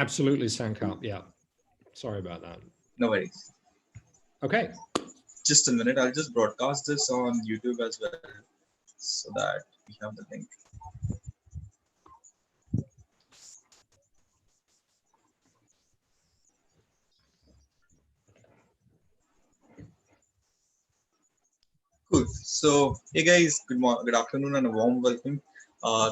Absolutely, Sankalp. Yeah. Sorry about that. No worries. Okay. Just a minute. I'll just broadcast this on YouTube as well so that we have the link. Cool. So, hey guys, good afternoon, and a warm welcome.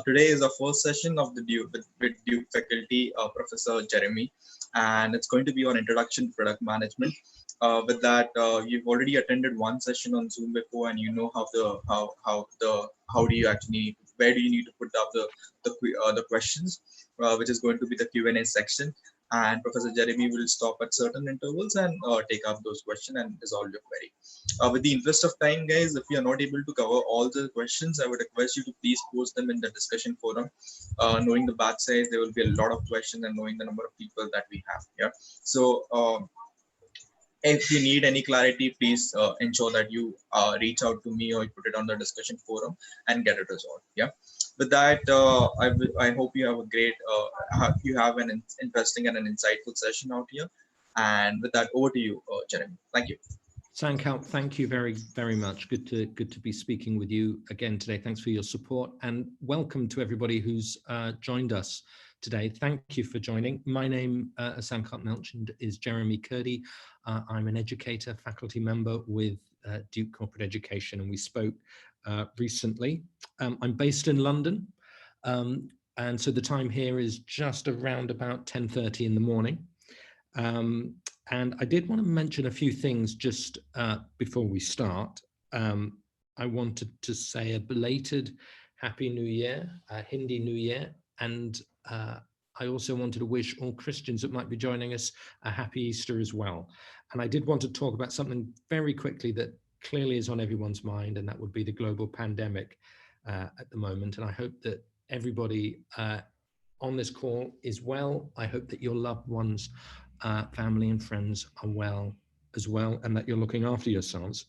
Today is our first session of the Duke with Duke faculty, Professor Jeremy, and it's going to be on introduction to product management. With that, you've already attended one session on Zoom before, and you know how do you actually, where do you need to put up the questions, which is going to be the Q&A section. And Professor Jeremy will stop at certain intervals and take up those questions and resolve your query. With the interest of time, guys, if you are not able to cover all the questions, I would request you to please post them in the discussion forum. Knowing the batch size, there will be a lot of questions, and knowing the number of people that we have here. So if you need any clarity, please ensure that you reach out to me or you put it on the discussion forum and get it resolved. Yeah. With that, I hope you have a great, you have an interesting and an insightful session out here. And with that, over to you, Jeremy. Thank you. Sankalp, thank you very, very much. Good to be speaking with you again today. Thanks for your support, and welcome to everybody who's joined us today. Thank you for joining. My name, as Sankalp mentioned, is Jeremy Kurdi. I'm an educator, faculty member with Duke Corporate Education, and we spoke recently. I'm based in London, and so the time here is just around about 10:30 in the morning. And I did want to mention a few things just before we start. I wanted to say a belated Happy New Year, Hindi New Year, and I also wanted to wish all Christians that might be joining us a happy Easter as well. And I did want to talk about something very quickly that clearly is on everyone's mind, and that would be the global pandemic at the moment. And I hope that everybody on this call is well. I hope that your loved ones, family and friends are well as well, and that you're looking after yourselves.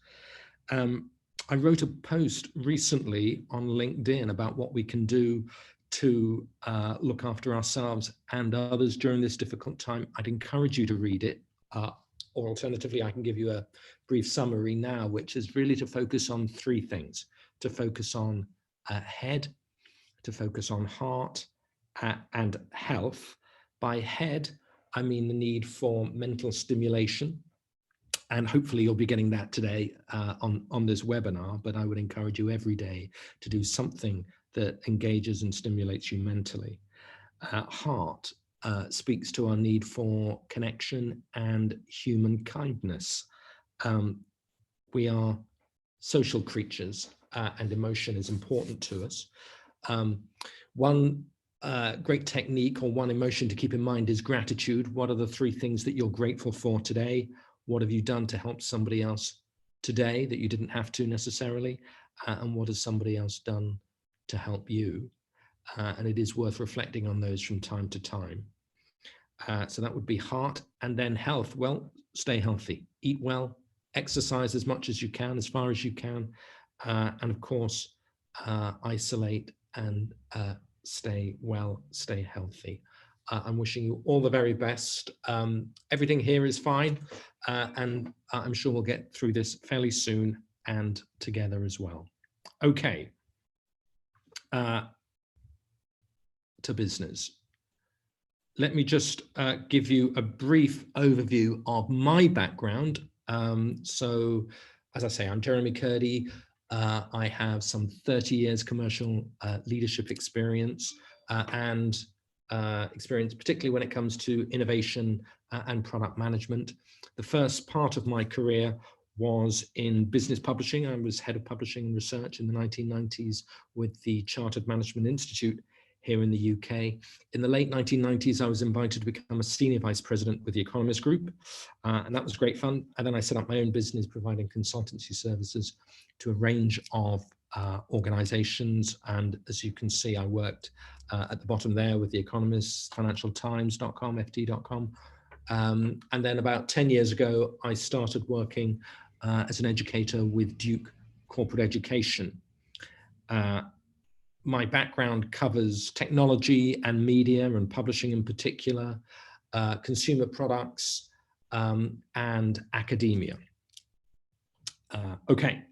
I wrote a post recently on LinkedIn about what we can do to look after ourselves and others during this difficult time. I'd encourage you to read it, or alternatively, I can give you a brief summary now, which is really to focus on three things: to focus on head, to focus on heart, and health. By head, I mean the need for mental stimulation, and hopefully you'll be getting that today on this webinar, but I would encourage you every day to do something that engages and stimulates you mentally. Heart speaks to our need for connection and human kindness. We are social creatures, and emotion is important to us. One great technique, or one emotion to keep in mind, is gratitude. What are the three things that you're grateful for today? What have you done to help somebody else today that you didn't have to necessarily? And what has somebody else done to help you? And it is worth reflecting on those from time to time. So that would be heart. And then health. Well, stay healthy, eat well, exercise as much as you can, as far as you can. And of course, isolate and stay well, stay healthy. I'm wishing you all the very best. Everything here is fine, and I'm sure we'll get through this fairly soon and together as well. Okay, to business. Let me just give you a brief overview of my background. So, as I say, I'm Jeremy Kurdi. I have some 30 years commercial leadership experience and experience, particularly when it comes to innovation and product management. The first part of my career was in business publishing. I was head of publishing and research in the 1990s with the Chartered Management Institute here in the UK. In the late 1990s, I was invited to become a senior vice president with the Economist Group, and that was great fun. And then I set up my own business providing consultancy services to a range of organizations. And as you can see, I worked at the bottom there with the Economist, financialtimes.com, ft.com. And then about 10 years ago, I started working as an educator with Duke Corporate Education. My background covers technology and media and publishing in particular. consumer products, and academia. Okay.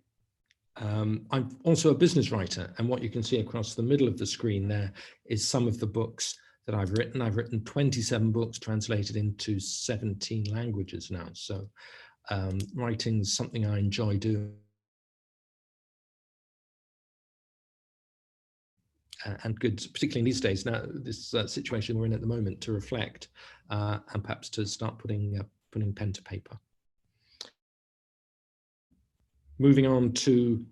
I'm also a business writer, and what you can see across the middle of the screen there is some of the books that I've written. I've written 27 books translated into 17 languages now. So writing is something I enjoy doing. And good, particularly in these days, now this situation we're in at the moment, to reflect and perhaps to start putting pen to paper. Moving on to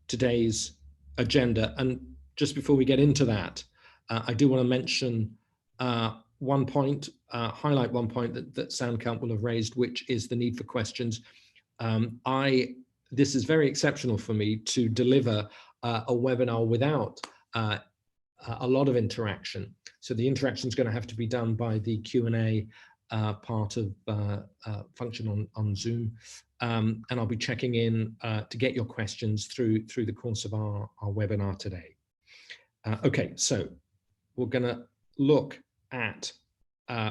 today's agenda, and just before we get into that, I do want to mention one point, highlight one point that Soundcount will have raised, which is the need for questions. This is very exceptional for me to deliver a webinar without a lot of interaction. So the interaction is going to have to be done by the Q&A part of function on Zoom. And I'll be checking in to get your questions through the course of our webinar today. Okay, so we're going to look at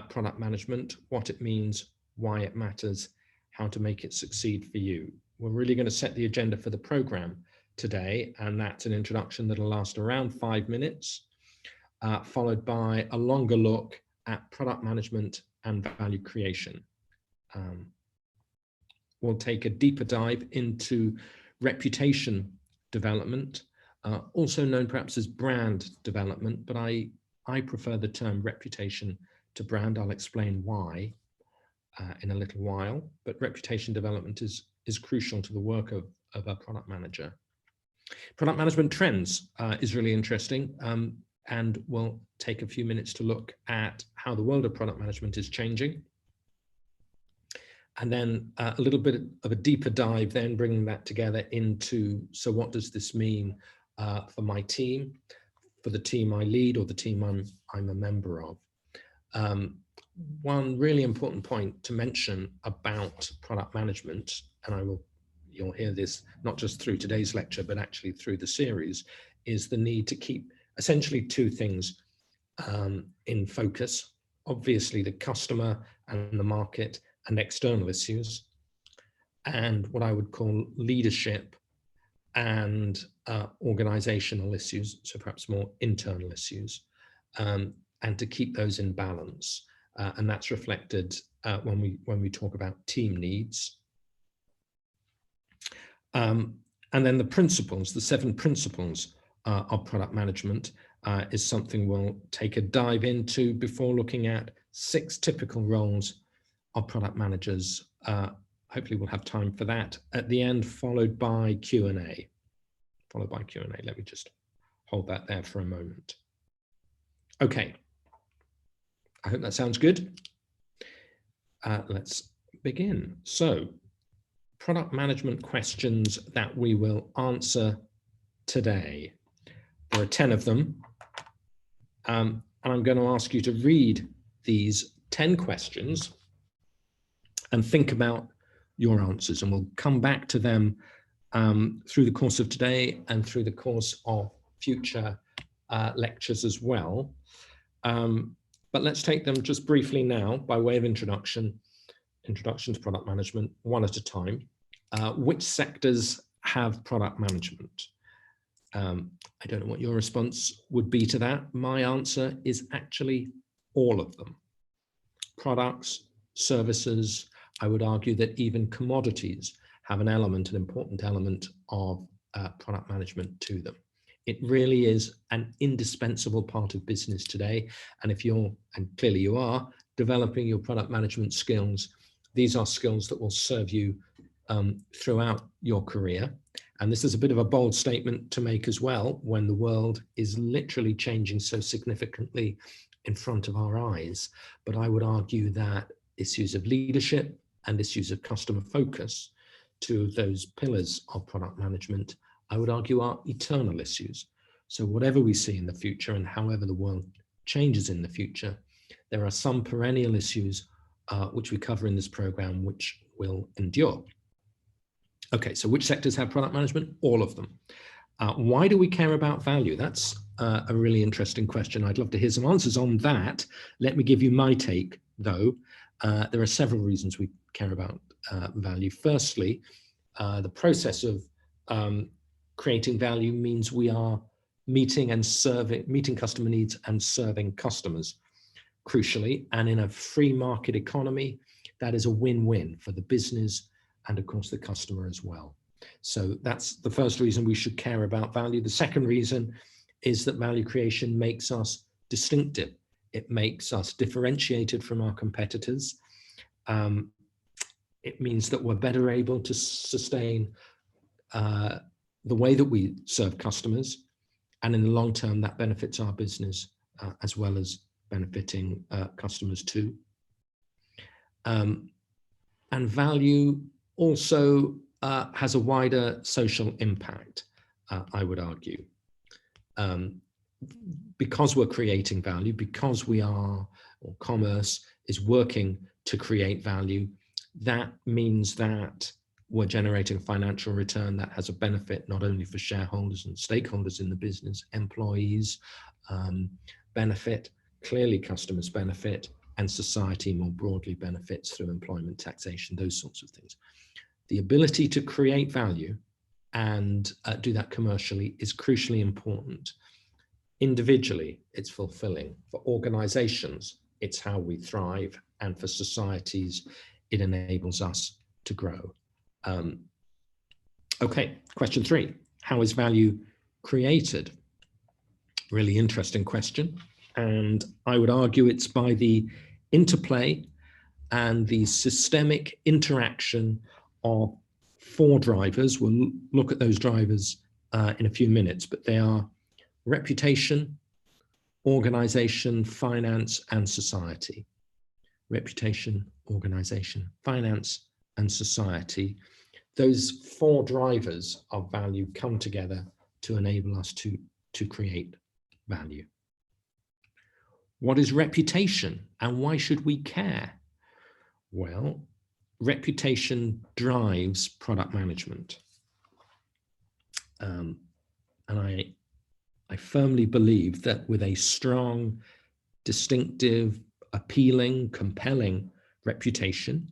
product management, what it means, why it matters, how to make it succeed for you. We're really going to set the agenda for the program today, and that's an introduction that'll last around 5 minutes, followed by a longer look at product management and value creation. We'll take a deeper dive into reputation development, also known perhaps as brand development, but I prefer the term reputation to brand. I'll explain why in a little while, but reputation development is crucial to the work of a product manager. Product management trends is really interesting, and we'll take a few minutes to look at how the world of product management is changing. And then a little bit of a deeper dive, then bringing that together into, so what does this mean for my team, for the team I lead or the team I'm a member of. One really important point to mention about product management, and you'll hear this not just through today's lecture, but actually through the series, is the need to keep essentially two things in focus. Obviously the customer and the market and external issues, and what I would call leadership and organizational issues, so perhaps more internal issues, and to keep those in balance. And that's reflected when we talk about team needs. And then the principles, the 7 principles of product management is something we'll take a dive into before looking at 6 typical roles of product managers. Hopefully we'll have time for that at the end, followed by Q&A. Let me just hold that there for a moment. Okay, I hope that sounds good. Let's begin. So, product management questions that we will answer today. There are 10 of them, and I'm going to ask you to read these 10 questions and think about your answers, and we'll come back to them through the course of today and through the course of future lectures as well. But let's take them just briefly now by way of introduction to product management, one at a time. Which sectors have product management? I don't know what your response would be to that. My answer is actually all of them. Products, services, I would argue that even commodities have an important element of product management to them. It really is an indispensable part of business today. And if you're, and clearly you are, developing your product management skills, these are skills that will serve you throughout your career. And this is a bit of a bold statement to make as well, when the world is literally changing so significantly in front of our eyes. But I would argue that issues of leadership and issues of customer focus, two of those pillars of product management, I would argue are eternal issues. So whatever we see in the future and however the world changes in the future, there are some perennial issues which we cover in this program which will endure. Okay, so which sectors have product management? All of them. Why do we care about value? That's a really interesting question. I'd love to hear some answers on that. Let me give you my take though, there are several reasons we care about value. Firstly, the process of creating value means we are meeting customer needs and serving customers, crucially. And in a free market economy, that is a win-win for the business and, of course, the customer as well. So that's the first reason we should care about value. The second reason is that value creation makes us distinctive. It makes us differentiated from our competitors. It means that we're better able to sustain the way that we serve customers, and in the long term, that benefits our business as well as benefiting customers too. And value also has a wider social impact, I would argue. Because we're creating value, because we are, or commerce is working to create value, that means that we're generating a financial return that has a benefit not only for shareholders and stakeholders in the business, employees benefit, clearly customers benefit, and society more broadly benefits through employment, taxation, those sorts of things. The ability to create value and do that commercially is crucially important. Individually, it's fulfilling. For organizations, it's how we thrive. And for societies, it enables us to grow. Okay, question 3. How is value created? Really interesting question. And I would argue it's by the interplay and the systemic interaction of 4 drivers. We'll look at those drivers in a few minutes, but they are reputation, organization, finance, and society. Reputation, organization, finance, and society. Those 4 drivers of value come together to enable us to create value. What is reputation and why should we care? Well, reputation drives product management. And I firmly believe that with a strong, distinctive, appealing, compelling reputation,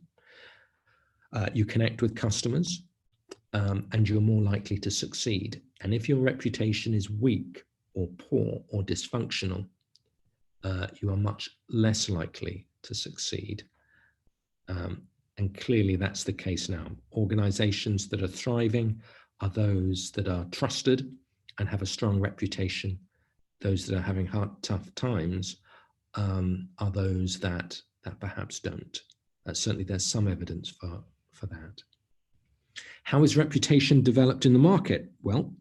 you connect with customers and you're more likely to succeed. And if your reputation is weak or poor or dysfunctional, you are much less likely to succeed. And clearly that's the case now. Organizations that are thriving are those that are trusted and have a strong reputation. Those that are having tough times are those that perhaps don't. Certainly there's some evidence for that. How is reputation developed in the market? Well,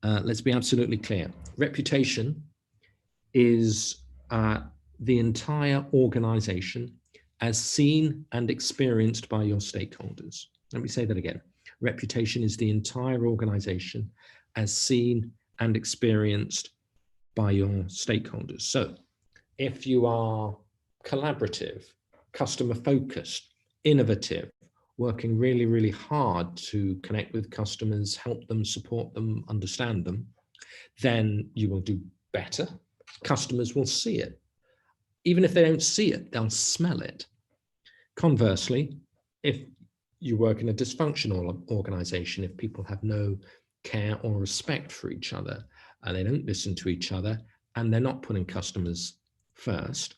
let's be absolutely clear. Reputation is the entire organization as seen and experienced by your stakeholders. Let me say that again. Reputation is the entire organization as seen and experienced by your stakeholders. So if you are collaborative, customer focused, innovative, working really, really hard to connect with customers, help them, support them, understand them, then you will do better. Customers will see it. Even if they don't see it, they'll smell it. Conversely, if you work in a dysfunctional organization, if people have no care or respect for each other, and they don't listen to each other, and they're not putting customers first,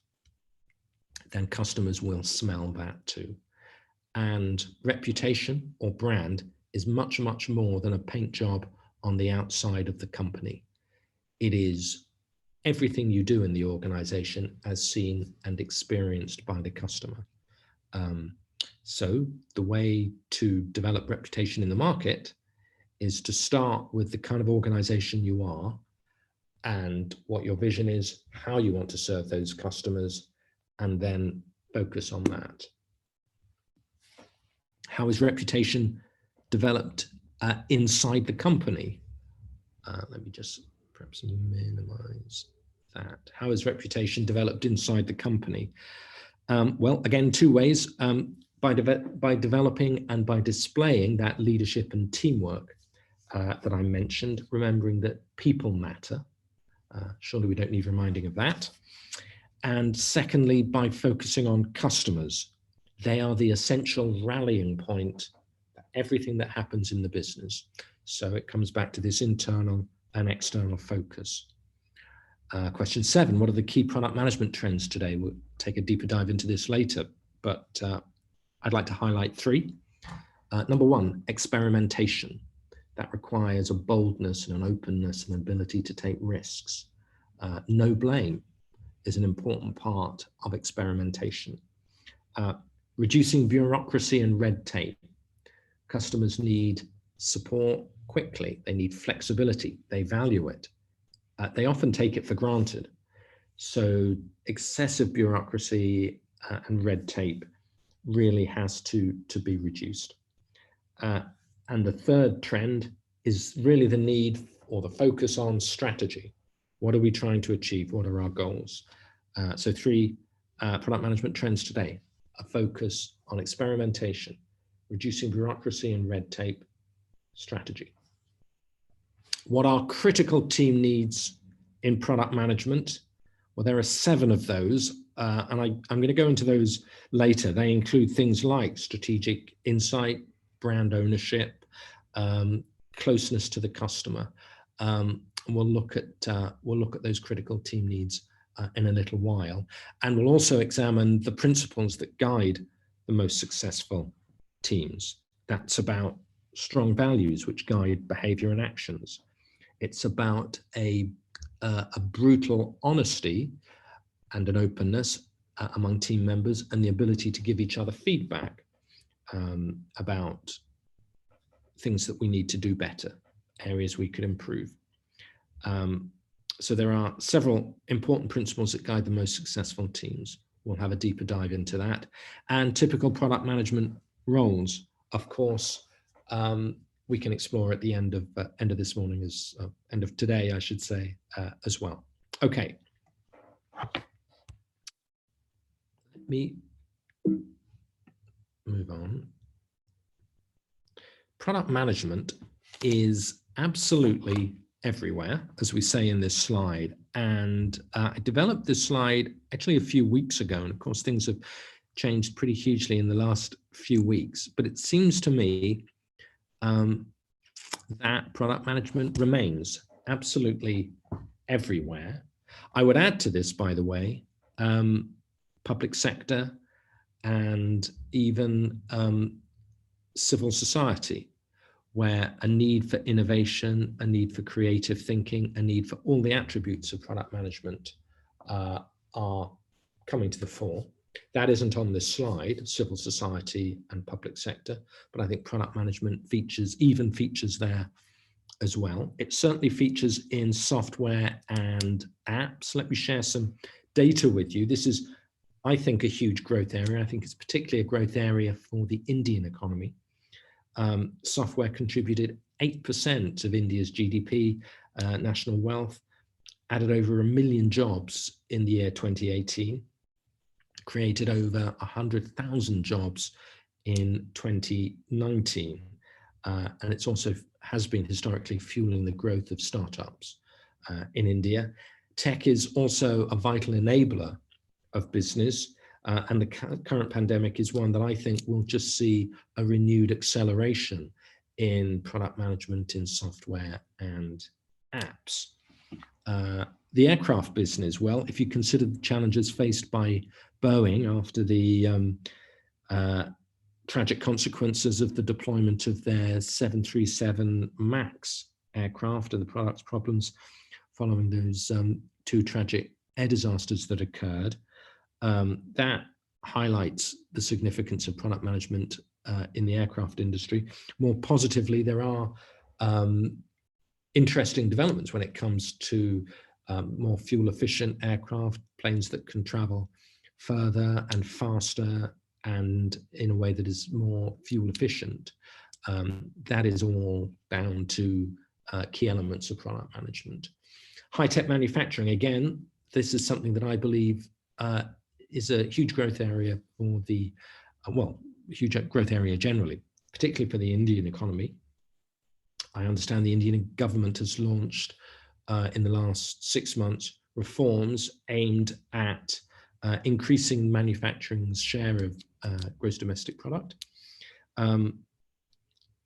then customers will smell that too. And reputation or brand is much, much more than a paint job on the outside of the company. It is everything you do in the organization as seen and experienced by the customer. So the way to develop reputation in the market is to start with the kind of organization you are and what your vision is, how you want to serve those customers, and then focus on that. How is reputation developed inside the company? Let me just perhaps minimize that. How is reputation developed inside the company? Well, again, 2 ways. By developing and by displaying that leadership and teamwork that I mentioned, remembering that people matter. Surely we don't need reminding of that. And secondly, by focusing on customers. They are the essential rallying point for everything that happens in the business. So it comes back to this internal and external focus. Question 7, what are the key product management trends today? We'll take a deeper dive into this later, but I'd like to highlight 3. Number 1, experimentation. That requires a boldness and an openness and ability to take risks. No blame is an important part of experimentation. Reducing bureaucracy and red tape. Customers need support quickly. They need flexibility. They value it. They often take it for granted. So excessive bureaucracy and red tape really has to be reduced. And the third trend is really the need or the focus on strategy. What are we trying to achieve? What are our goals? So 3 product management trends today: a focus on experimentation, reducing bureaucracy and red tape, strategy. What are critical team needs in product management? Well, there are 7 of those, and I'm going to go into those later. They include things like strategic insight, brand ownership, closeness to the customer. And we'll look at those critical team needs in a little while, and we'll also examine the principles that guide the most successful teams. That's about strong values which guide behavior and actions. It's about a brutal honesty and an openness among team members, and the ability to give each other feedback about things that we need to do better, areas we could improve. So there are several important principles that guide the most successful teams. We'll have a deeper dive into that. And typical product management roles, of course, we can explore at the end of this morning, end of today, I should say, as well. Okay. Let me move on. Product management is absolutely everywhere, as we say in this slide. And I developed this slide actually a few weeks ago. And of course, things have changed pretty hugely in the last few weeks. But it seems to me that product management remains absolutely everywhere. I would add to this, by the way, public sector and even civil society, where a need for innovation, a need for creative thinking, a need for all the attributes of product management are coming to the fore. That isn't on this slide, civil society and public sector, but I think product management features there as well. It certainly features in software and apps. Let me share some data with you. This is, I think, a huge growth area. I think it's particularly a growth area for the Indian economy. Software contributed 8% of India's GDP, national wealth, added over 1 million jobs in the year 2018, created over 100,000 jobs in 2019. And it's also has been historically fueling the growth of startups in India. Tech is also a vital enabler of business. And the current pandemic is one that I think will just see a renewed acceleration in product management in software and apps. The aircraft business, well, if you consider the challenges faced by Boeing after the tragic consequences of the deployment of their 737 MAX aircraft and the product's problems following those 2 tragic air disasters that occurred, that highlights the significance of product management in the aircraft industry. More positively, there are interesting developments when it comes to more fuel efficient aircraft, planes that can travel further and faster and in a way that is more fuel efficient. That is all down to key elements of product management. High-tech manufacturing, again, this is something that I believe is a huge growth area for the, huge growth area generally, particularly for the Indian economy. I understand the Indian government has launched in the last 6 months reforms aimed at increasing manufacturing's share of gross domestic product. And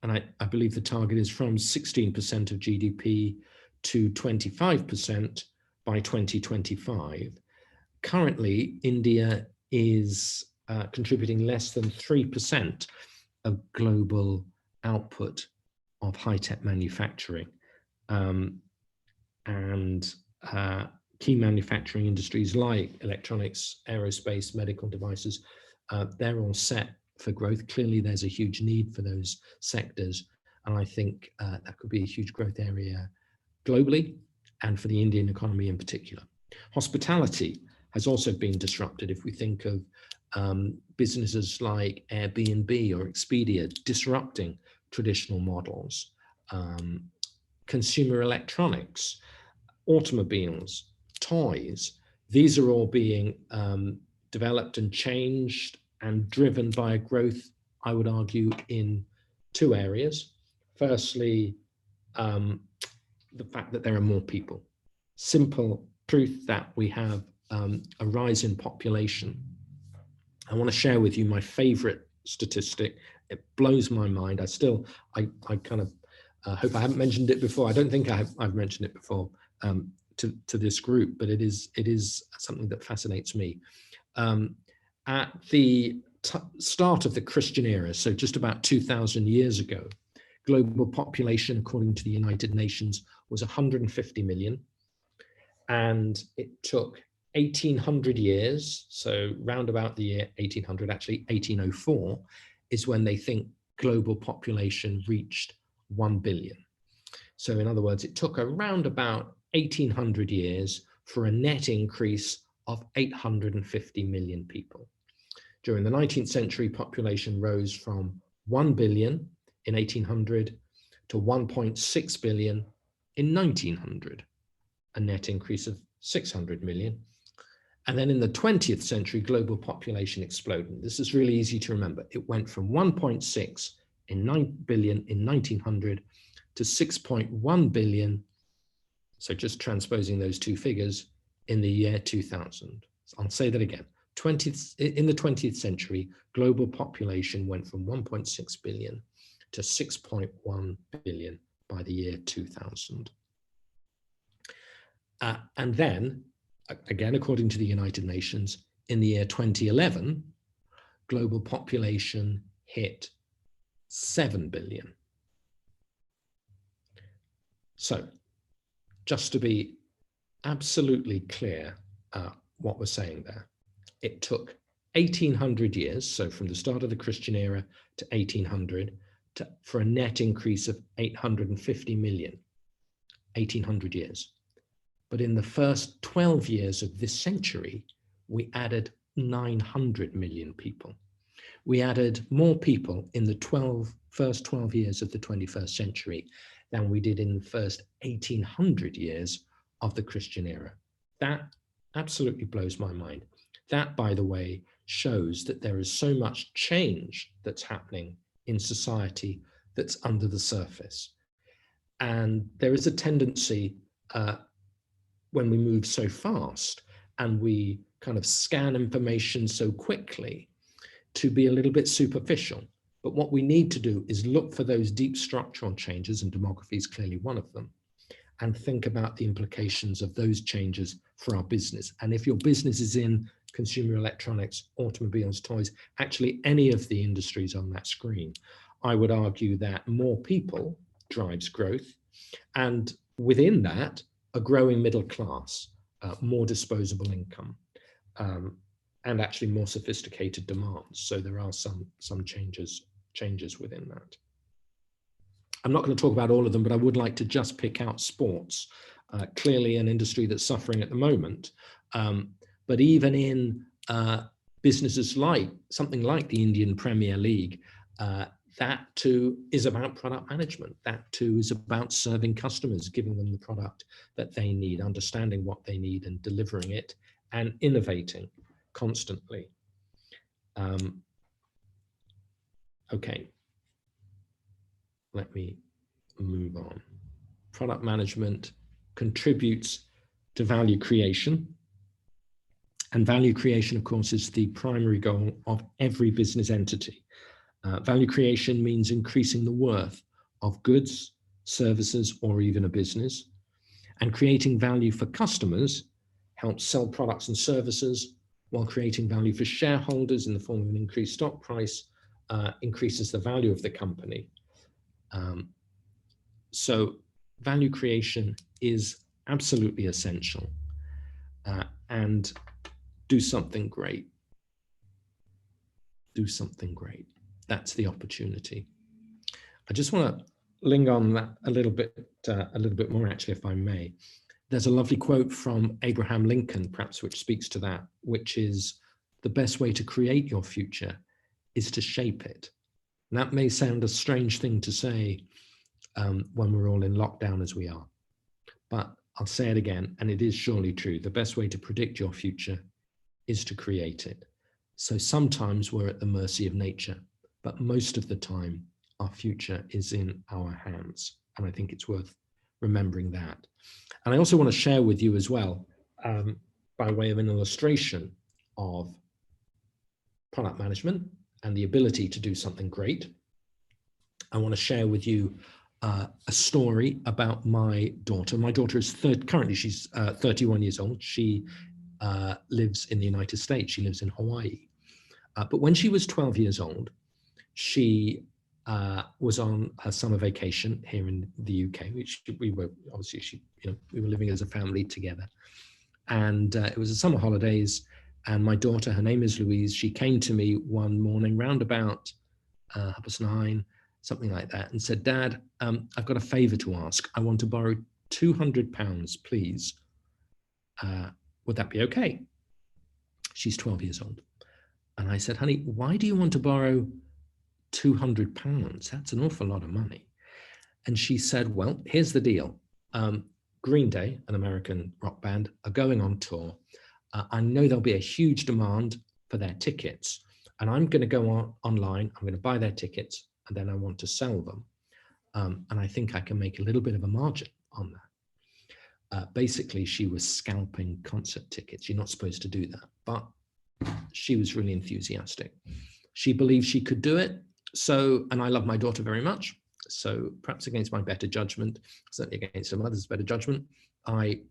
I believe the target is from 16% of GDP to 25% by 2025. Currently, India is contributing less than 3% of global output of high-tech manufacturing. And key manufacturing industries like electronics, aerospace, medical devices, they're all set for growth. Clearly, there's a huge need for those sectors. And I think that could be a huge growth area globally and for the Indian economy in particular. Hospitality has also been disrupted. If we think of businesses like Airbnb or Expedia disrupting traditional models, consumer electronics, automobiles, toys, these are all being developed and changed and driven by a growth, I would argue, in two areas. Firstly, the fact that there are more people. Simple truth that we have a rise in population. I want to share with you my favorite statistic. It blows my mind. I kind of hope I haven't mentioned it before. I don't think I've mentioned it before to this group, but it is something that fascinates me. At the start of the Christian era, so just about 2,000 years ago, global population, according to the United Nations, was 150 million. And it took 1,800 years, so round about the year 1800, actually 1804, is when they think global population reached 1 billion. So in other words, it took around about 1,800 years for a net increase of 850 million people. During the 19th century, population rose from 1 billion in 1800 to 1.6 billion in 1900, a net increase of 600 million. And then in the 20th century, global population exploded. This is really easy to remember. It went from 1.6 billion in 1900 to 6.1 billion, so just transposing those two figures, in the year 2000. I'll say that again. In the 20th century, global population went from 1.6 billion to 6.1 billion by the year 2000. And then, again, according to the United Nations, in the year 2011, global population hit 7 billion. So, just to be absolutely clear what we're saying there, it took 1,800 years, so from the start of the Christian era to 1800, for a net increase of 850 million, 1,800 years. But in the first 12 years of this century, we added 900 million people. We added more people in the first 12 years of the 21st century than we did in the first 1,800 years of the Christian era. That absolutely blows my mind. That, by the way, shows that there is so much change that's happening in society that's under the surface. And there is a tendency when we move so fast and we kind of scan information so quickly to be a little bit superficial. But what we need to do is look for those deep structural changes, and demography is clearly one of them, and think about the implications of those changes for our business. And if your business is in consumer electronics, automobiles, toys, actually any of the industries on that screen, I would argue that more people drives growth, and within that, a growing middle class, more disposable income, and actually more sophisticated demands. So there are some changes within that. I'm not going to talk about all of them, but I would like to just pick out sports, clearly an industry that's suffering at the moment. But even in businesses like something like the Indian Premier League, that too is about product management. That too is about serving customers, giving them the product that they need, understanding what they need and delivering it, and innovating constantly. Okay, let me move on. Product management contributes to value creation. And value creation, of course, is the primary goal of every business entity. Value creation means increasing the worth of goods, services, or even a business. And creating value for customers helps sell products and services, while creating value for shareholders in the form of an increased stock price increases the value of the company. So value creation is absolutely essential. And do something great. Do something great. That's the opportunity. I just want to linger on that a little bit more, actually, if I may. There's a lovely quote from Abraham Lincoln, perhaps, which speaks to that, which is, the best way to create your future is to shape it. And that may sound a strange thing to say when we're all in lockdown as we are, but I'll say it again, and it is surely true. The best way to predict your future is to create it. So sometimes we're at the mercy of nature, but most of the time our future is in our hands. And I think it's worth remembering that. And I also want to share with you as well, by way of an illustration of product management and the ability to do something great, I want to share with you a story about my daughter. My daughter is currently she's 31 years old. She lives in the United States. She lives in Hawaii. But when she was 12 years old, she was on her summer vacation here in the UK, which we were obviously, we were living as a family together. And it was the summer holidays. And my daughter, her name is Louise, she came to me one morning round about 9:30, something like that, and said, "Dad, I've got a favor to ask. I want to borrow £200, please. Would that be okay?" She's 12 years old. And I said, "Honey, why do you want to borrow £200? That's an awful lot of money." And she said, "Well, here's the deal. Green Day, an American rock band, are going on tour. I know there'll be a huge demand for their tickets. And I'm going to go online, I'm going to buy their tickets, and then I want to sell them. And I think I can make a little bit of a margin on that." Basically, she was scalping concert tickets. You're not supposed to do that, but she was really enthusiastic. She believed she could do it. So, and I love my daughter very much. So perhaps against my better judgment, certainly against her mother's better judgment, I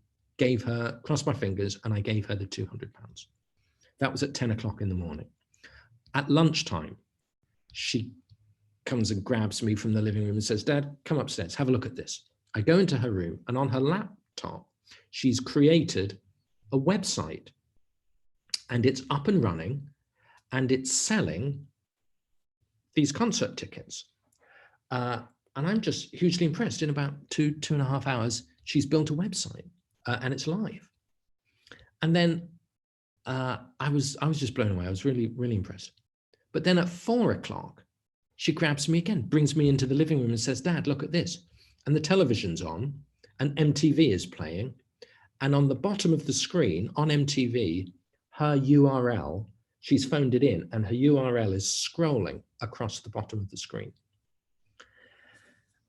crossed my fingers, and I gave her the £200. That was at 10 o'clock in the morning. At lunchtime, she comes and grabs me from the living room and says, "Dad, come upstairs, have a look at this." I go into her room, and on her laptop, she's created a website, and it's up and running, and it's selling these concert tickets. And I'm just hugely impressed. In about two and a half hours, she's built a website, and it's live. And then I was just blown away. I was really, really impressed. But then at 4 o'clock, she grabs me again, brings me into the living room and says, "Dad, look at this." And the television's on, and MTV is playing. And on the bottom of the screen on MTV, her URL, she's phoned it in, and her URL is scrolling across the bottom of the screen.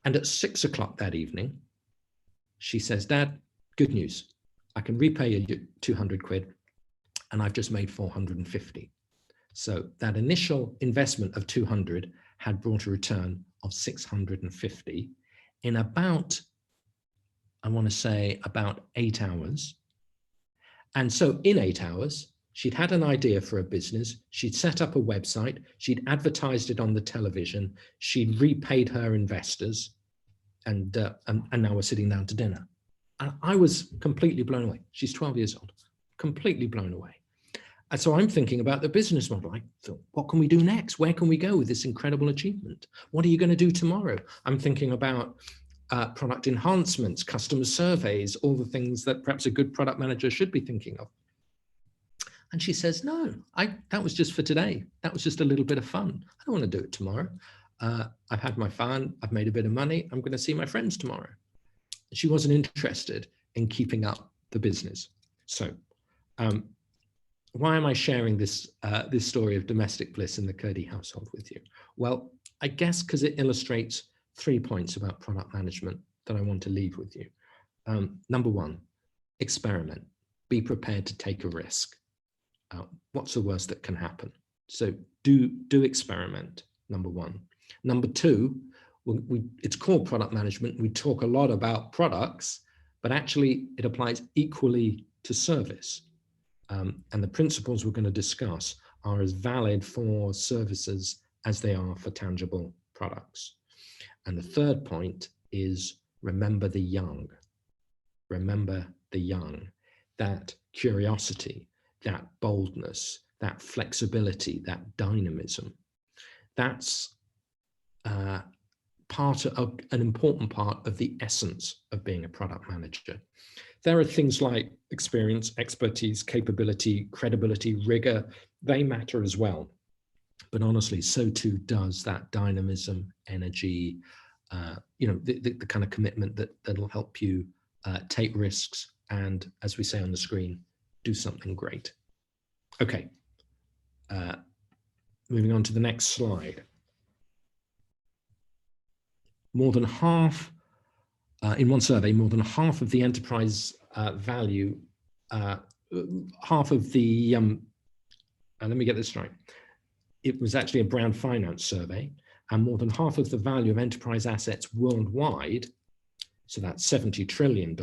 And at 6 o'clock that evening, she says, "Dad, good news. I can repay you 200 quid, and I've just made 450. So that initial investment of 200 had brought a return of 650 in about, I want to say, about 8 hours. And so in 8 hours, she'd had an idea for a business. She'd set up a website. She'd advertised it on the television. She'd repaid her investors, and now we're sitting down to dinner. And I was completely blown away. She's 12 years old, completely blown away. And so I'm thinking about the business model. I thought, what can we do next? Where can we go with this incredible achievement? What are you going to do tomorrow? I'm thinking about product enhancements, customer surveys, all the things that perhaps a good product manager should be thinking of. And she says, "No, that was just for today. That was just a little bit of fun. I don't want to do it tomorrow. I've had my fun. I've made a bit of money. I'm going to see my friends tomorrow." She wasn't interested in keeping up the business. So why am I sharing this story of domestic bliss in the Kurdi household with you? Well, I guess because it illustrates 3 points about product management that I want to leave with you. Number one, experiment. Be prepared to take a risk. What's the worst that can happen? So do experiment, number one. Number two, it's called product management. We talk a lot about products, but actually it applies equally to service. And the principles we're going to discuss are as valid for services as they are for tangible products. And the third point is remember the young. Remember the young, that curiosity, that boldness, that flexibility, that dynamism. That's an important part of the essence of being a product manager. There are things like experience, expertise, capability, credibility, rigor. They matter as well. But honestly, so too does that dynamism, energy, the kind of commitment that'll help you take risks and, as we say on the screen, do something great. Okay, moving on to the next slide. More than half, in one survey, more than half of the enterprise value, half of the, let me get this right. It was actually a Brown Finance survey, and more than half of the value of enterprise assets worldwide, so that's $70 trillion,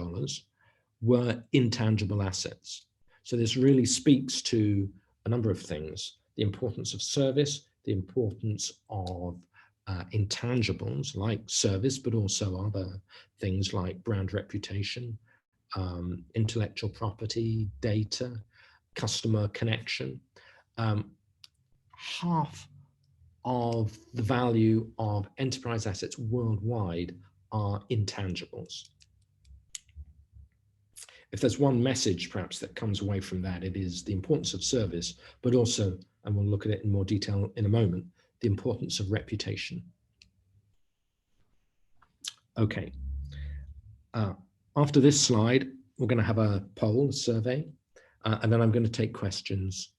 were intangible assets. So this really speaks to a number of things: the importance of service, the importance of intangibles like service, but also other things like brand reputation, intellectual property, data, customer connection. Half of the value of enterprise assets worldwide are intangibles. If there's one message perhaps that comes away from that, it is the importance of service, but also, and we'll look at it in more detail in a moment, the importance of reputation. Okay. After this slide, we're going to have a poll, a survey, and then I'm going to take questions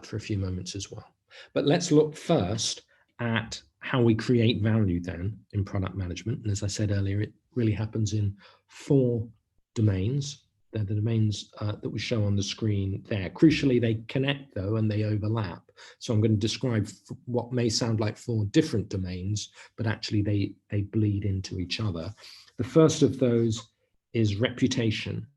for a few moments as well. But let's look first at how we create value then in product management. And as I said earlier, it really happens in 4 domains. They're the domains that we show on the screen there. Crucially, they connect though, and they overlap. So I'm going to describe what may sound like 4 different domains, but actually they bleed into each other. The first of those is reputation.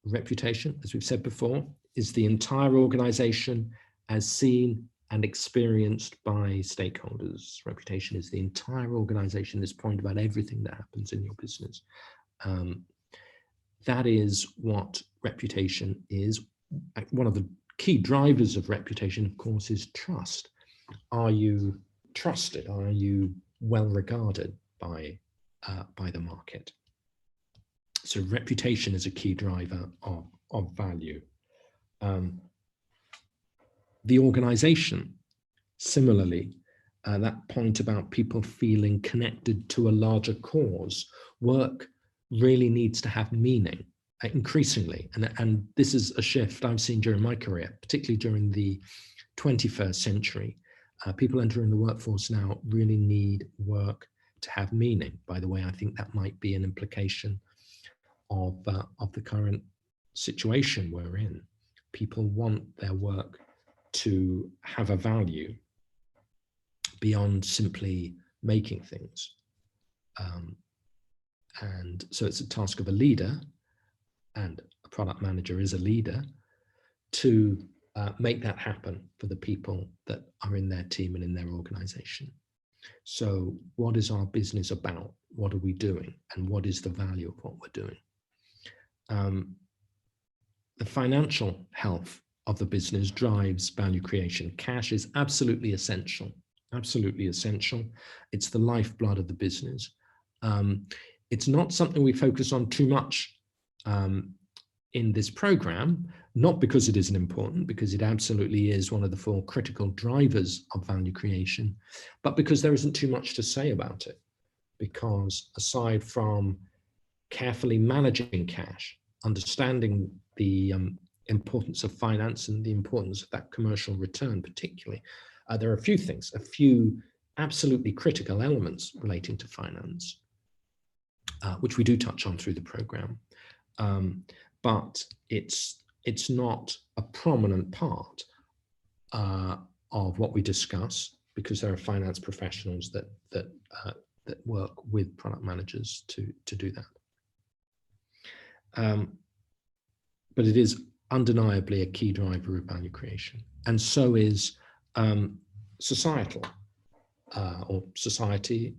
Reputation, as we've said before, is the entire organization as seen and experienced by stakeholders. Reputation is the entire organization, this point about everything that happens in your business. That is what reputation is. One of the key drivers of reputation, of course, is trust. Are you trusted? Are you well regarded by the market? So reputation is a key driver of value. The organization, similarly, that point about people feeling connected to a larger cause. Work really needs to have meaning increasingly. And this is a shift I've seen during my career, particularly during the 21st century. People entering the workforce now really need work to have meaning. By the way, I think that might be an implication of the current situation we're in. People want their work to have a value beyond simply making things. And so it's a task of a leader, and a product manager is a leader, to make that happen for the people that are in their team and in their organization. So what is our business about? What are we doing? And what is the value of what we're doing? The financial health of the business drives value creation. Cash is absolutely essential, absolutely essential. It's the lifeblood of the business. It's not something we focus on too much in this program, not because it isn't important, because it absolutely is one of the 4 critical drivers of value creation, but because there isn't too much to say about it. Because aside from carefully managing cash, understanding the importance of finance and the importance of that commercial return particularly, there are a few absolutely critical elements relating to finance, which we do touch on through the program. But it's it's not a prominent part of what we discuss, because there are finance professionals that work with product managers to do that. But it is undeniably a key driver of value creation, and so is societal or society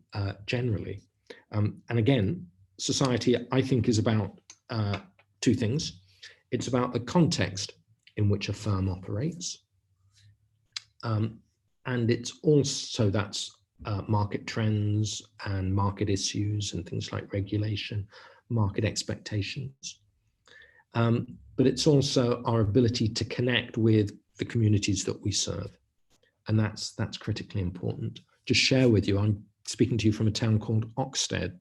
generally. And again, society, I think, is about two things. It's about the context in which a firm operates, and it's also, that's market trends and market issues and things like regulation, market expectations. But it's also our ability to connect with the communities that we serve. And that's critically important. Just share with you, I'm speaking to you from a town called Oxted,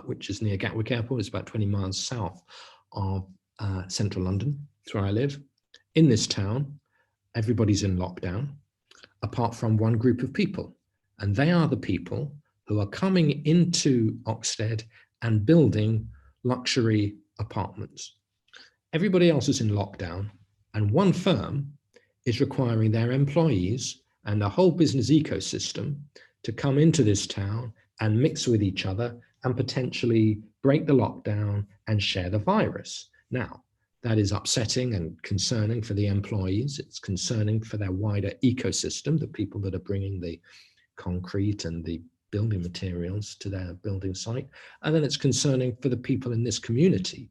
which is near Gatwick Airport. It's about 20 miles south of central London. That's where I live. In this town, everybody's in lockdown, apart from one group of people. And they are the people who are coming into Oxted and building luxury apartments. Everybody else is in lockdown, and one firm is requiring their employees and the whole business ecosystem to come into this town and mix with each other and potentially break the lockdown and share the virus. Now, that is upsetting and concerning for the employees. It's concerning for their wider ecosystem, the people that are bringing the concrete and the building materials to their building site. And then it's concerning for the people in this community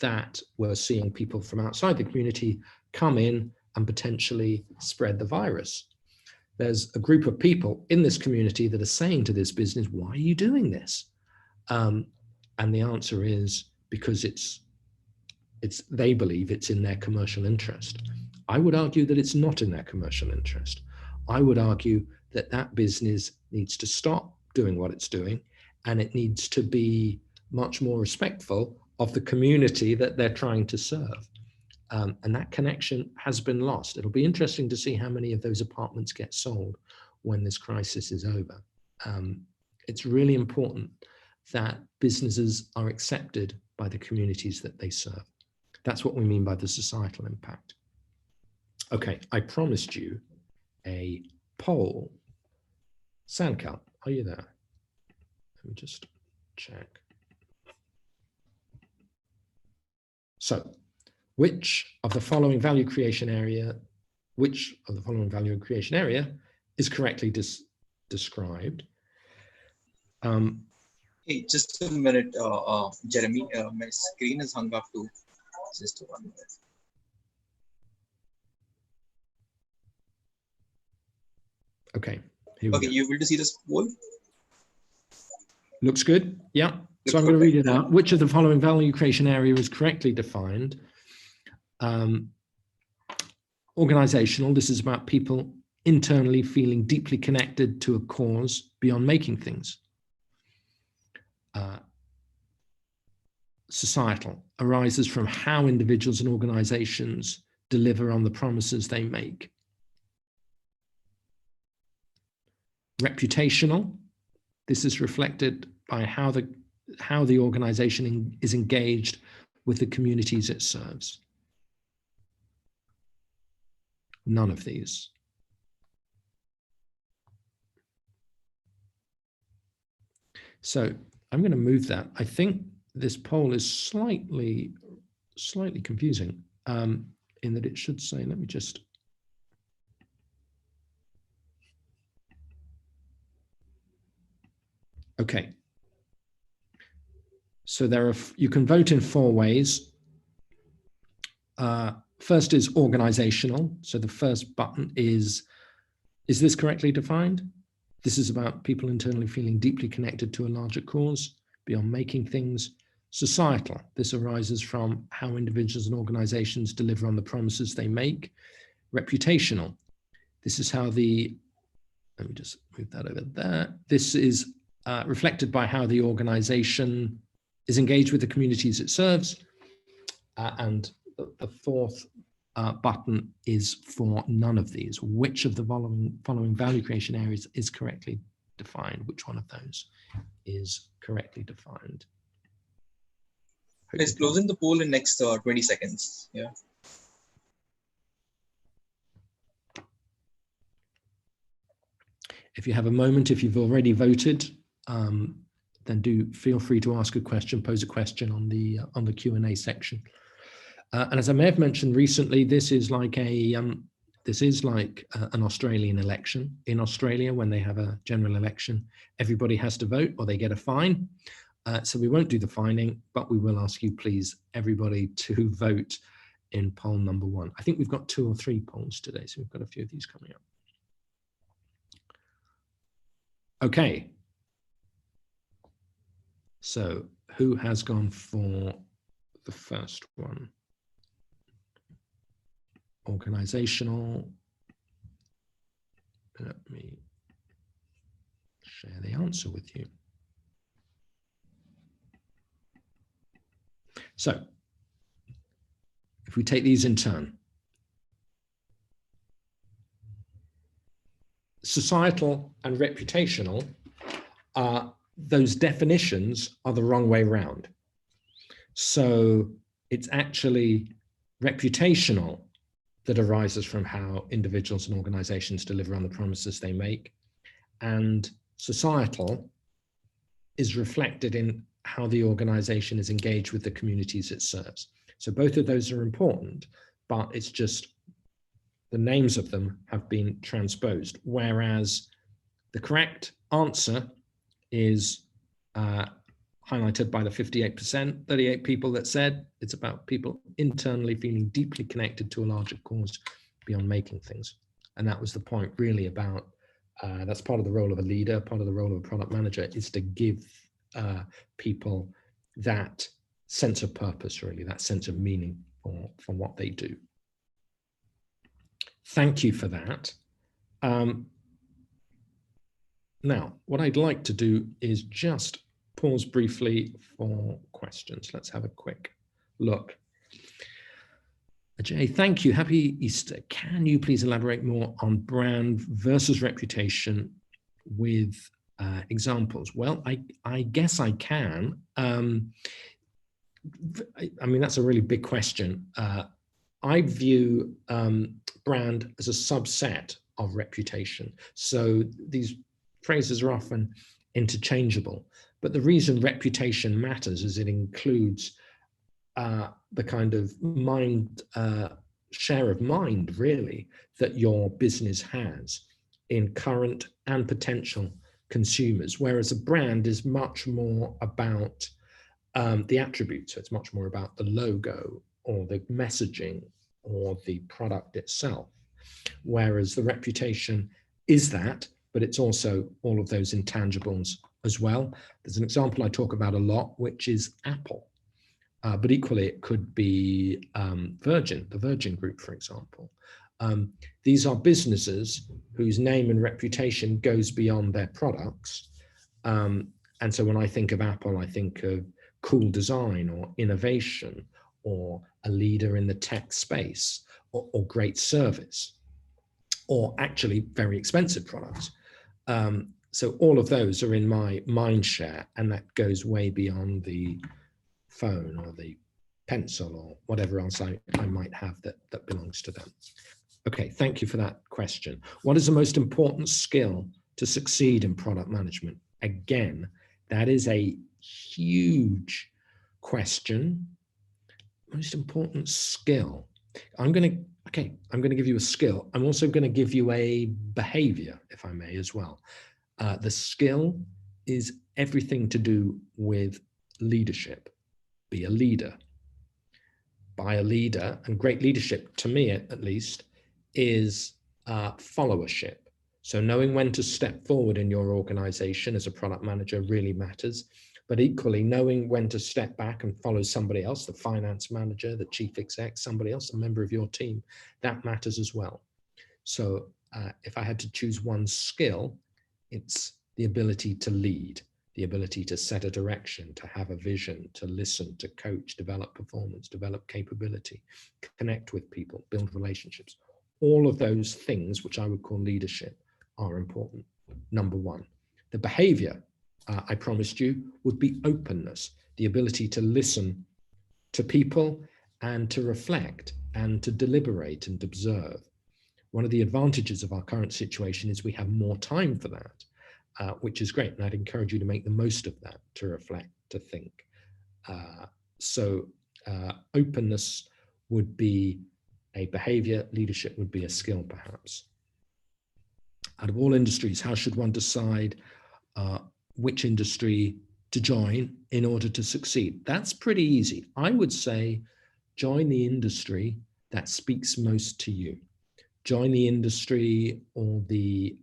that we're seeing people from outside the community come in and potentially spread the virus. There's a group of people in this community that are saying to this business, why are you doing this? And the answer is because they believe it's in their commercial interest. I would argue that it's not in their commercial interest. I would argue that that business needs to stop doing what it's doing, and it needs to be much more respectful of the community that they're trying to serve. And that connection has been lost. It'll be interesting to see how many of those apartments get sold when this crisis is over. It's really important that businesses are accepted by the communities that they serve. That's what we mean by the societal impact. Okay, I promised you a poll. Sandcup, are you there? Let me just check. So, which of the following value creation area is correctly described? Hey, just a minute, Jeremy. My screen is hung up too. Just 1 minute. Okay. Here we Okay, go. you able to see this poll? Looks good. Yeah. So I'm going to read it out. Which of the following value creation area is correctly defined? Organizational. This is about people internally feeling deeply connected to a cause beyond making things. Societal arises from how individuals and organizations deliver on the promises they make. Reputational. This is reflected by how the organization is engaged with the communities it serves. None of these. So I'm going to move that. I think this poll is slightly confusing in that it should say, let me just. Okay. So you can vote in 4 ways. First is organizational. So the first button is this correctly defined? This is about people internally feeling deeply connected to a larger cause beyond making things. Societal. This arises from how individuals and organizations deliver on the promises they make. Reputational. This is how let me just move that over there. This is reflected by how the organization is engaged with the communities it serves. And the fourth button is for none of these. Which of the following value creation areas is correctly defined? Which one of those is correctly defined? It's closing the poll in next 20 seconds. Yeah. If you have a moment, if you've already voted, then do feel free to ask a question, pose a question on the Q&A section. And as I may have mentioned recently, this is like an Australian election. In Australia, when they have a general election, everybody has to vote or they get a fine. So we won't do the fining, but we will ask you, please, everybody to vote in poll number 1. I think we've got 2 or 3 polls today, so we've got a few of these coming up. Okay. So who has gone for the first one? Organizational. Let me share the answer with you. So if we take these in turn, societal and reputational, those definitions are the wrong way round. So it's actually reputational that arises from how individuals and organizations deliver on the promises they make. And societal is reflected in how the organization is engaged with the communities it serves. So both of those are important, but it's just the names of them have been transposed. Whereas the correct answer is highlighted by the 58%, 38 people that said it's about people internally feeling deeply connected to a larger cause beyond making things. And that was the point really about, that's part of the role of a leader, part of the role of a product manager is to give people that sense of purpose, really, that sense of meaning for what they do. Thank you for that. Now, what I'd like to do is just pause briefly for questions. Let's have a quick look. Ajay, thank you. Happy Easter. Can you please elaborate more on brand versus reputation with examples? Well, I guess I can. I mean, that's a really big question. I view brand as a subset of reputation. So these phrases are often interchangeable, but the reason reputation matters is it includes the kind of share of mind, really, that your business has in current and potential consumers, whereas a brand is much more about the attributes. So it's much more about the logo or the messaging or the product itself, whereas the reputation is that, but it's also all of those intangibles as well. There's an example I talk about a lot, which is Apple, but equally it could be Virgin, the Virgin Group, for example. These are businesses whose name and reputation goes beyond their products. And so when I think of Apple, I think of cool design or innovation or a leader in the tech space or great service or actually very expensive products. So all of those are in my mind share, and that goes way beyond the phone or the pencil or whatever else I might have that belongs to them. Okay, thank you for that question. What is the most important skill to succeed in product management? Again, that is a huge question. Most important skill. I'm going to give you a skill. I'm also going to give you a behavior, if I may, as well. The skill is everything to do with leadership. Be a leader. By a leader, and great leadership, to me at least, is followership. So knowing when to step forward in your organization as a product manager really matters. But equally, knowing when to step back and follow somebody else, the finance manager, the chief exec, somebody else, a member of your team, that matters as well. So if I had to choose one skill, it's the ability to lead, the ability to set a direction, to have a vision, to listen, to coach, develop performance, develop capability, connect with people, build relationships. All of those things, which I would call leadership, are important. Number one. The behavior, I promised you, would be openness, the ability to listen to people and to reflect and to deliberate and observe. One of the advantages of our current situation is we have more time for that, which is great. And I'd encourage you to make the most of that, to reflect, to think. So openness would be a behavior, leadership would be a skill, perhaps. Out of all industries, how should one decide which industry to join in order to succeed? That's pretty easy. I would say join the industry that speaks most to you. Join the industry or the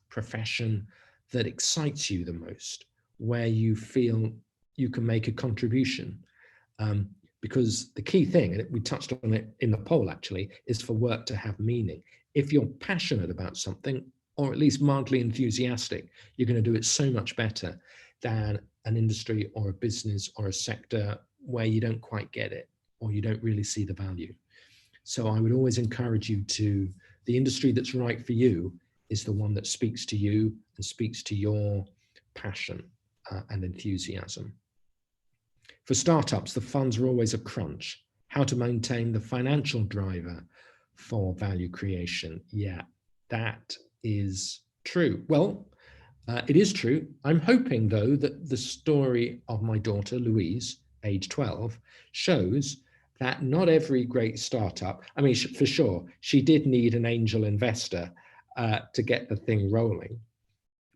profession that excites you the most, where you feel you can make a contribution. Because the key thing, and we touched on it in the poll actually, is for work to have meaning. If you're passionate about something, or at least mildly enthusiastic, you're going to do it so much better than an industry or a business or a sector where you don't quite get it, or you don't really see the value. So I would always encourage you to, the industry that's right for you is the one that speaks to you and speaks to your passion and enthusiasm. For startups, the funds are always a crunch. How to maintain the financial driver for value creation? Yeah, that is true. Well, it is true. I'm hoping, though, that the story of my daughter, Louise, age 12, shows that not every great startup, I mean, for sure, she did need an angel investor to get the thing rolling,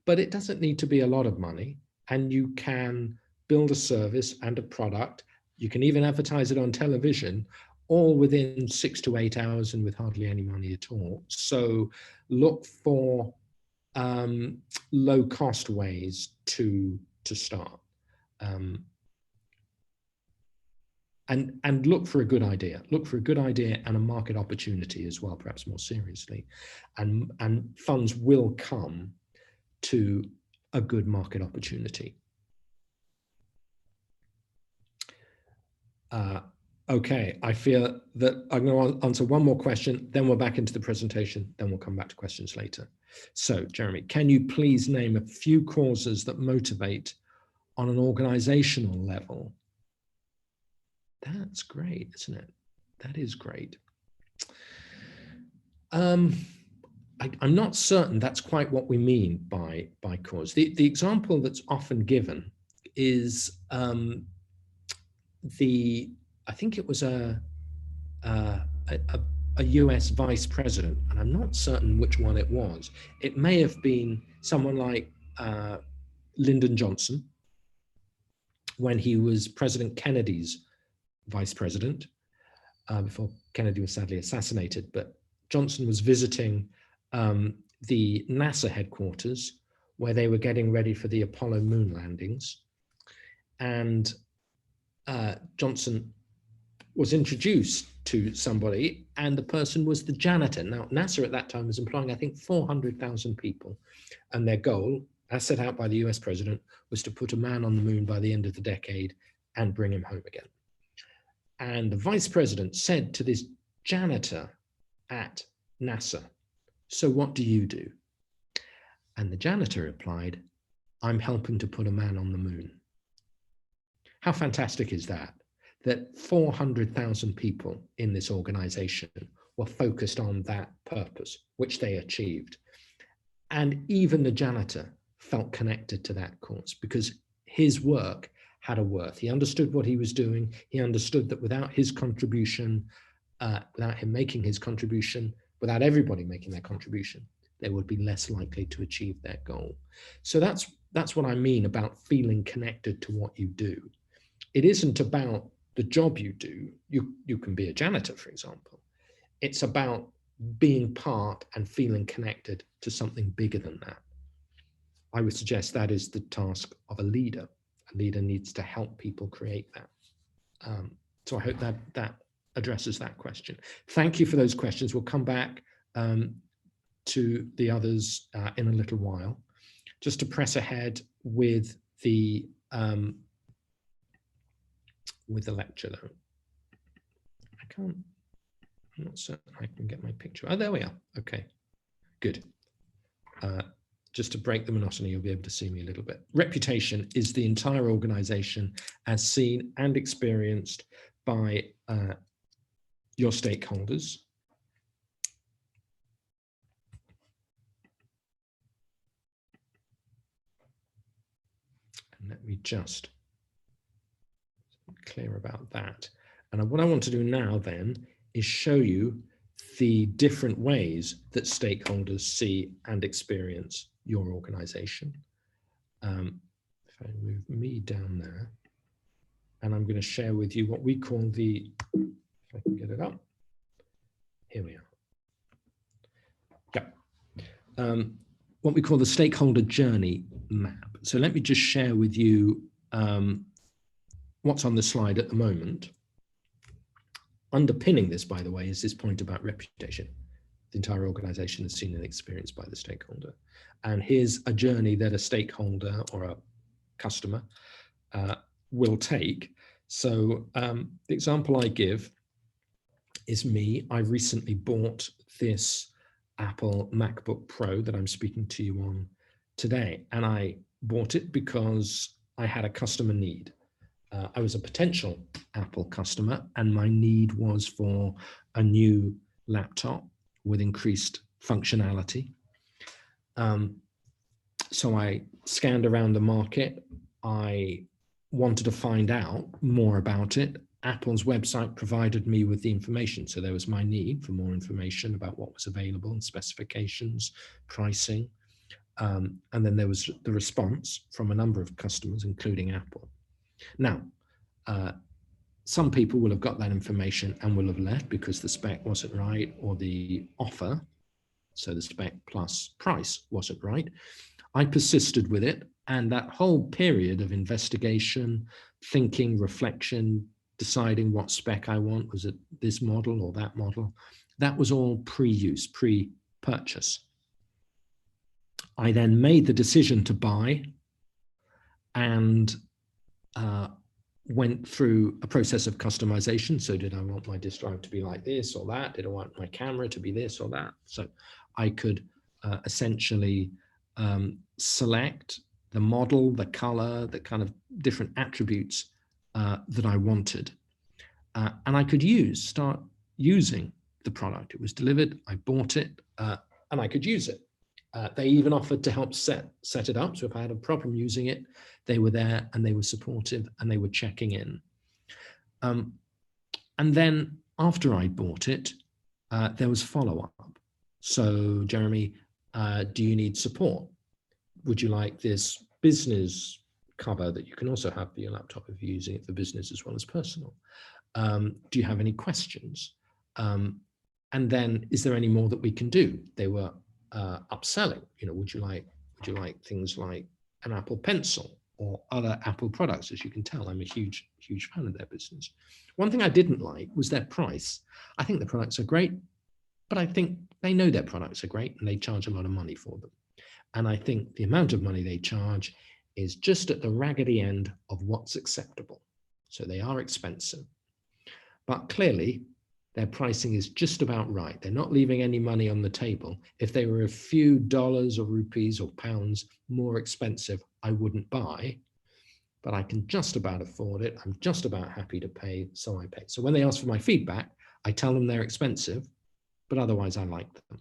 but it doesn't need to be a lot of money, and you can build a service and a product. You can even advertise it on television, all within 6 to 8 hours and with hardly any money at all. So look for low-cost ways to start. And look for a good idea. Look for a good idea and a market opportunity as well, perhaps more seriously. And funds will come to a good market opportunity. Okay, I fear that I'm going to answer one more question, then we're back into the presentation, then we'll come back to questions later. So, Jeremy, can you please name a few causes that motivate on an organizational level? That's great, isn't it? That is great. I'm not certain that's quite what we mean by cause. The example that's often given is I think it was a US vice president, and I'm not certain which one it was. It may have been someone like Lyndon Johnson, when he was President Kennedy's vice president, before Kennedy was sadly assassinated. But Johnson was visiting the NASA headquarters where they were getting ready for the Apollo moon landings. And Johnson was introduced to somebody, and the person was the janitor. Now, NASA at that time was employing, I think, 400,000 people. And their goal, as set out by the US president, was to put a man on the moon by the end of the decade and bring him home again. And the vice president said to this janitor at NASA, "So what do you do?" And the janitor replied, "I'm helping to put a man on the moon." How fantastic is that? That 400,000 people in this organization were focused on that purpose, which they achieved. And even the janitor felt connected to that cause because his work had a worth. He understood what he was doing. He understood that without his contribution, without him making his contribution, without everybody making their contribution, they would be less likely to achieve their goal. So that's what I mean about feeling connected to what you do. It isn't about the job you do. You can be a janitor, for example. It's about being part and feeling connected to something bigger than that. I would suggest that is the task of a leader. A leader needs to help people create that. So I hope that addresses that question. Thank you for those questions. We'll come back to the others in a little while. Just to press ahead with the lecture, though. I'm not certain I can get my picture. Oh, there we are. Okay, good. just to break the monotony, you'll be able to see me a little bit. Reputation is the entire organization as seen and experienced by your stakeholders. And let me just be clear about that. And what I want to do now then is show you the different ways that stakeholders see and experience your organization. If I move me down there, and I'm going to share with you what we call the, if I can get it up, here we are. Yeah. What we call the stakeholder journey map. So let me just share with you what's on the slide at the moment. Underpinning this, by the way, is this point about reputation. The entire organization is seen and experienced by the stakeholder. And here's a journey that a stakeholder or a customer will take. So the example I give is me. I recently bought this Apple MacBook Pro that I'm speaking to you on today. And I bought it because I had a customer need. I was a potential Apple customer, and my need was for a new laptop with increased functionality. So I scanned around the market. I wanted to find out more about it. Apple's website provided me with the information. So there was my need for more information about what was available and specifications, pricing. And then there was the response from a number of customers, including Apple. Now, some people will have got that information and will have left because the spec wasn't right, or the offer, so the spec plus price, wasn't right. I persisted with it, and that whole period of investigation, thinking, reflection, deciding what spec I want, was it this model or that model, that was all pre-use, pre-purchase. I then made the decision to buy and went through a process of customization. So did I want my disk drive to be like this or that? Did I want my camera to be this or that? So I could essentially select the model, the color, the kind of different attributes that I wanted. And I could start using the product. It was delivered, I bought it, and I could use it. They even offered to help set it up. So if I had a problem using it, they were there and they were supportive and they were checking in. And then after I bought it, there was follow-up. So Jeremy, do you need support? Would you like this business cover that you can also have for your laptop if you're using it for business as well as personal? Do you have any questions? And then is there any more that we can do? They were upselling. You know, would you like things like an Apple Pencil or other Apple products? As you can tell, I'm a huge fan of their business. One thing I didn't like was their price. I think the products are great, but I think they know their products are great and they charge a lot of money for them. And I think the amount of money they charge is just at the raggedy end of what's acceptable. So they are expensive, but clearly their pricing is just about right. They're not leaving any money on the table. If they were a few dollars or rupees or pounds more expensive, I wouldn't buy, but I can just about afford it. I'm just about happy to pay, so I pay. So when they ask for my feedback, I tell them they're expensive, but otherwise I like them.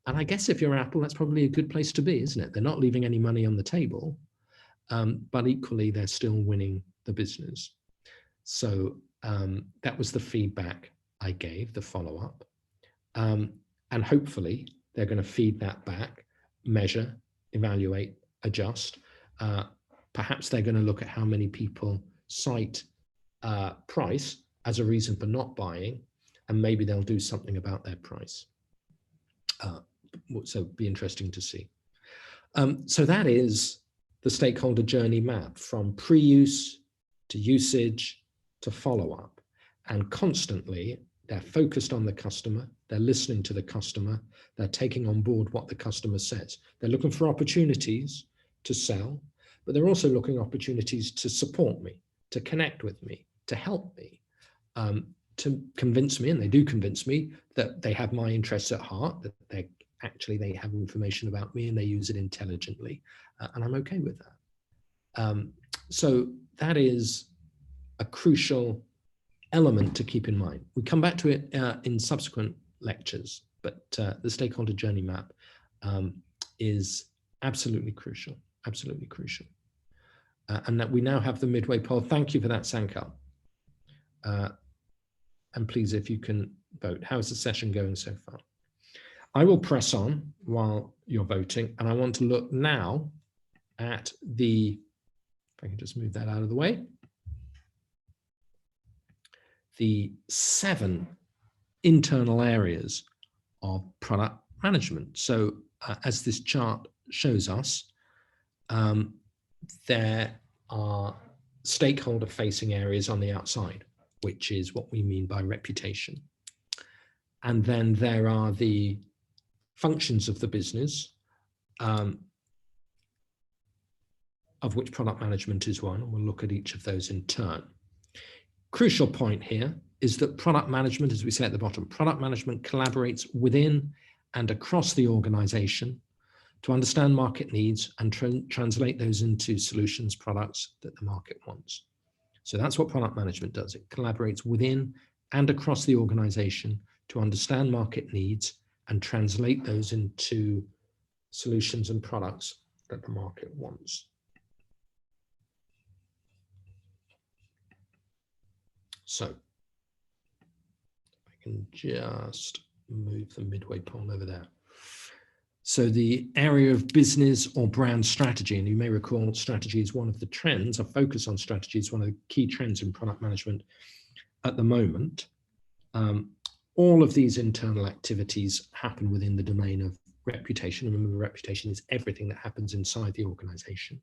And I guess if you're Apple, that's probably a good place to be, isn't it? They're not leaving any money on the table, but equally they're still winning the business. So that was the feedback I gave, the follow-up. And hopefully they're going to feed that back, measure, evaluate, adjust. Perhaps they're going to look at how many people cite price as a reason for not buying, and maybe they'll do something about their price. So it'd be interesting to see. So that is the stakeholder journey map, from pre-use to usage to follow-up. And constantly they're focused on the customer, they're listening to the customer, they're taking on board what the customer says. They're looking for opportunities to sell, but they're also looking for opportunities to support me, to connect with me, to help me, to convince me, and they do convince me, that they have my interests at heart, that they're actually they have information about me and they use it intelligently, and I'm okay with that. So that is a crucial element to keep in mind. We come back to it in subsequent lectures, but the stakeholder journey map is absolutely crucial, absolutely crucial. And that we now have the midway poll. Thank you for that, Sankar. And please, if you can vote. How's the session going so far? I will press on while you're voting, and I want to look now at the, if I can just move that out of the way, the 7 internal areas of product management. So as this chart shows us, there are stakeholder facing areas on the outside, which is what we mean by reputation. And then there are the functions of the business, of which product management is one, and we'll look at each of those in turn. Crucial point here is that product management, as we say at the bottom, product management collaborates within and across the organization to understand market needs and translate those into solutions, products that the market wants. So that's what product management does. It collaborates within and across the organization to understand market needs and translate those into solutions and products that the market wants. So I can just move the midway poll over there. So the area of business or brand strategy, and you may recall strategy is one of the trends, a focus on strategy is one of the key trends in product management at the moment. All of these internal activities happen within the domain of reputation. And remember, reputation is everything that happens inside the organization.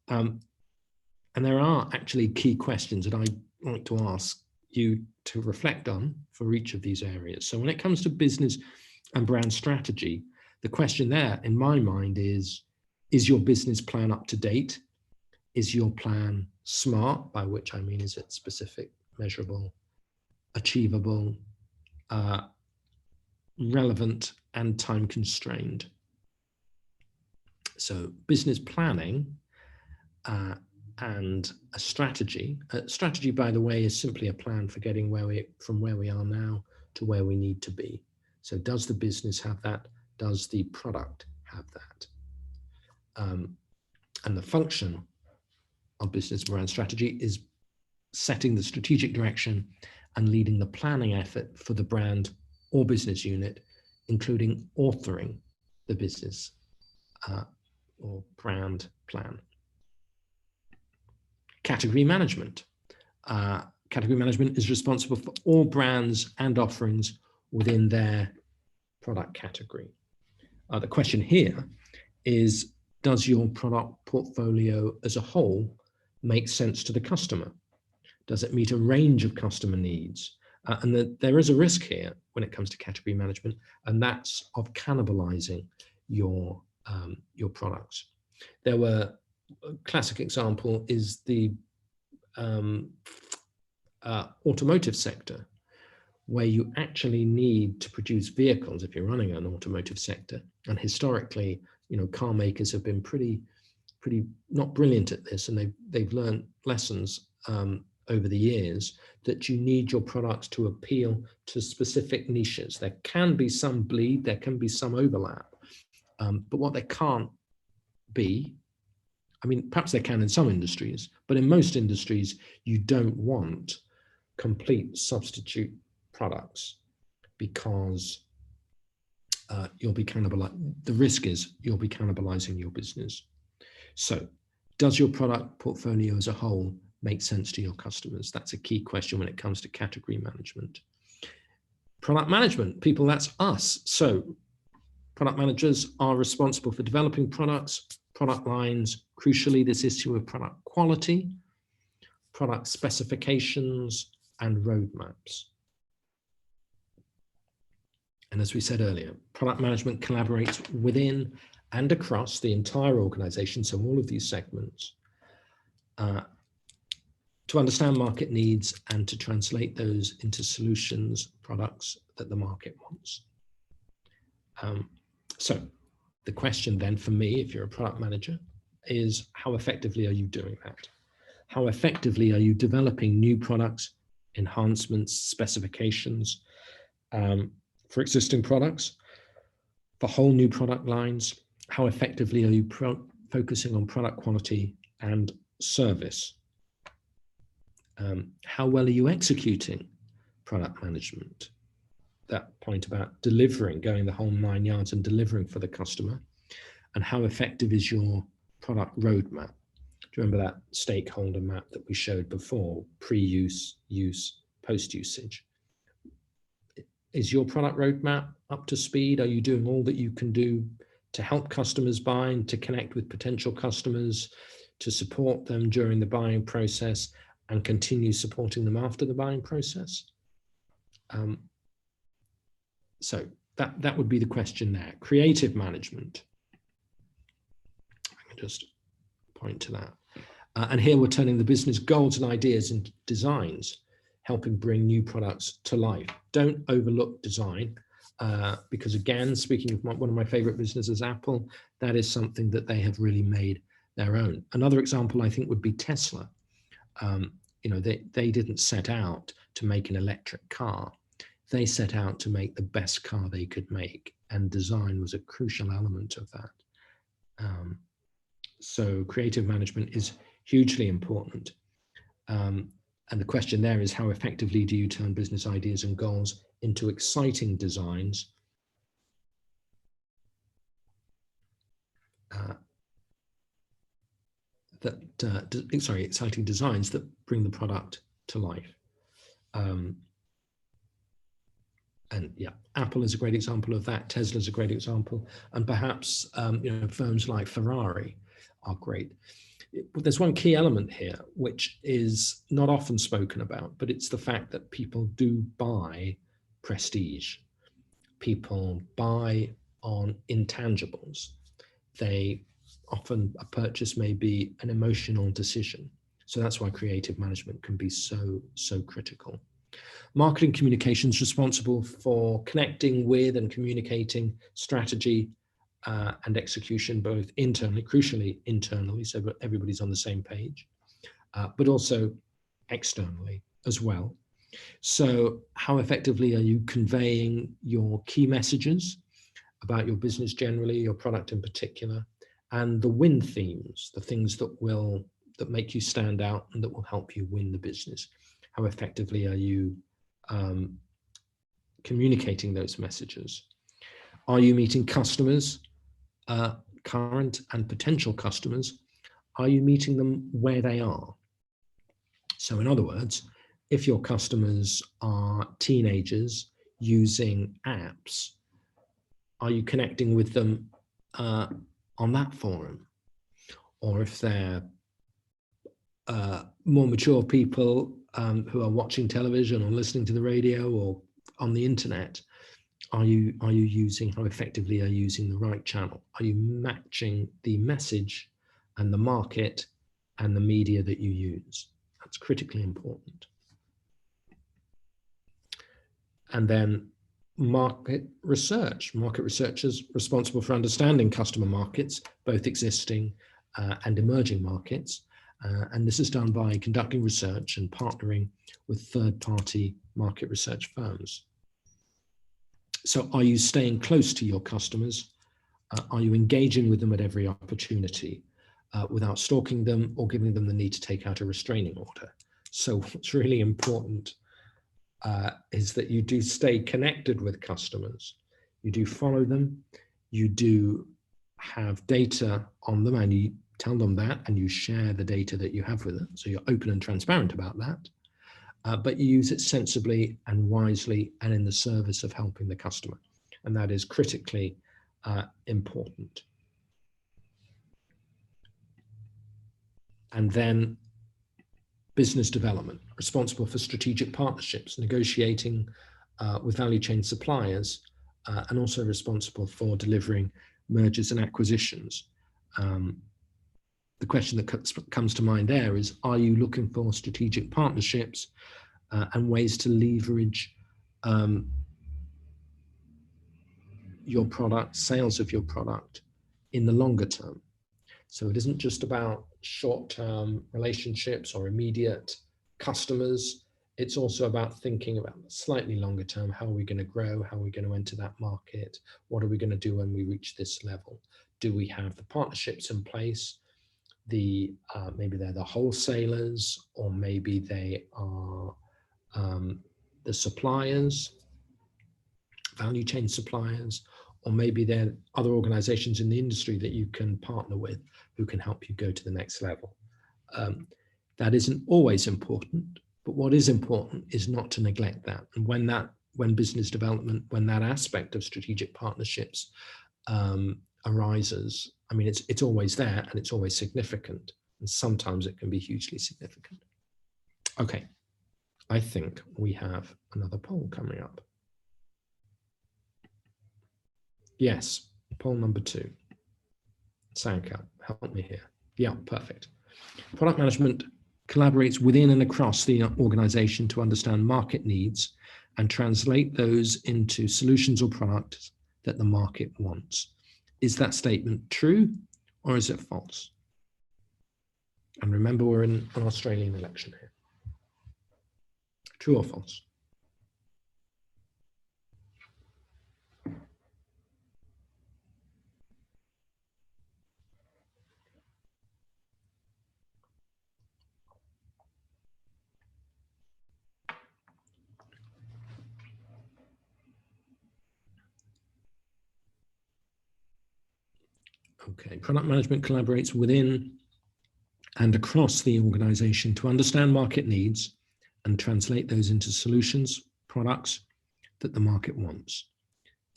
And there are actually key questions that I'd like to ask you to reflect on for each of these areas. So when it comes to business and brand strategy, the question there in my mind is your business plan up to date? Is your plan smart? By which I mean, is it specific, measurable, achievable, relevant, and time constrained? So business planning and a strategy. Strategy, by the way, is simply a plan for getting from where we are now to where we need to be. So does the business have that? Does the product have that? And the function of business brand strategy is setting the strategic direction and leading the planning effort for the brand or business unit, including authoring the business or brand plan. Category management. Category management is responsible for all brands and offerings within their product category. The question here is, does your product portfolio as a whole make sense to the customer? Does it meet a range of customer needs? And there is a risk here when it comes to category management, and that's of cannibalizing your products. There were, a classic example is the automotive sector, where you actually need to produce vehicles if you're running an automotive sector. And historically, car makers have been pretty not brilliant at this, and they've learned lessons over the years that you need your products to appeal to specific niches. There can be some bleed, there can be some overlap, but what there can't be, I mean, perhaps there can in some industries, but in most industries, you don't want complete substitute products because you'll be the risk is you'll be cannibalizing your business. So does your product portfolio as a whole make sense to your customers? That's a key question when it comes to category management. Product management, people, that's us. So product managers are responsible for developing products, product lines, crucially this issue of product quality, product specifications, and roadmaps. And as we said earlier, product management collaborates within and across the entire organization, so all of these segments, to understand market needs and to translate those into solutions, products that the market wants. So the question then for me, if you're a product manager, is how effectively are you doing that? How effectively are you developing new products, enhancements, specifications for existing products, for whole new product lines? How effectively are you focusing on product quality and service? How well are you executing product management? That point about delivering, going the whole 9 yards and delivering for the customer. And how effective is your product roadmap? Do you remember that stakeholder map that we showed before? Pre-use, use, post-usage. Is your product roadmap up to speed? Are you doing all that you can do to help customers buy and to connect with potential customers, to support them during the buying process and continue supporting them after the buying process? So that would be the question there. Creative management. I can just point to that. And here we're turning the business goals and ideas into designs, helping bring new products to life. Don't overlook design, because again, speaking of one of my favorite businesses, Apple, that is something that they have really made their own. Another example, I think, would be Tesla. They didn't set out to make an electric car. They set out to make the best car they could make, and design was a crucial element of that. So creative management is hugely important. And the question there is, how effectively do you turn business ideas and goals into exciting designs exciting designs that bring the product to life. And yeah, Apple is a great example of that. Tesla is a great example, and perhaps firms like Ferrari are great. But there's one key element here which is not often spoken about, but it's the fact that people do buy prestige. People buy on intangibles. A purchase may be an emotional decision. So that's why creative management can be so critical. Marketing communications responsible for connecting with and communicating strategy and execution, both internally, crucially internally, so that everybody's on the same page, but also externally as well. So how effectively are you conveying your key messages about your business generally, your product in particular, and the win themes, the things that make you stand out and that will help you win the business? How effectively are you communicating those messages? Are you meeting customers, current and potential customers? Are you meeting them where they are? So in other words, if your customers are teenagers using apps, are you connecting with them on that forum? Or if they're more mature people who are watching television or listening to the radio or on the internet, how effectively are you using the right channel? Are you matching the message and the market and the media that you use? That's critically important. And then market research. Market researchers responsible for understanding customer markets, both existing and emerging markets. And this is done by conducting research and partnering with third-party market research firms. So are you staying close to your customers? Are you engaging with them at every opportunity without stalking them or giving them the need to take out a restraining order? So what's really important is that you do stay connected with customers. You do follow them. You do have data on them, and you tell them that, and you share the data that you have with them. So you're open and transparent about that. But you use it sensibly and wisely and in the service of helping the customer. And that is critically important. And then business development, responsible for strategic partnerships, negotiating with value chain suppliers, and also responsible for delivering mergers and acquisitions. The question that comes to mind there is, are you looking for strategic partnerships and ways to leverage your product, sales of your product in the longer term. So it isn't just about short-term relationships or immediate customers. It's also about thinking about slightly longer term. How are we going to grow? How are we going to enter that market? What are we going to do when we reach this level? Do we have the partnerships in place? Maybe they're the wholesalers, or maybe they are the suppliers, value chain suppliers, or maybe there are other organizations in the industry that you can partner with who can help you go to the next level. That isn't always important, but what is important is not to neglect that. And when business development, when that aspect of strategic partnerships arises, I mean, it's always there and it's always significant. And sometimes it can be hugely significant. Okay, I think we have another poll coming up. Yes, poll number 2. Sanka, help me here. Yeah, perfect. Product management collaborates within and across the organization to understand market needs and translate those into solutions or products that the market wants. Is that statement true or is it false? And remember, we're in an Australian election here. True or false? Okay, product management collaborates within and across the organization to understand market needs and translate those into solutions, products that the market wants.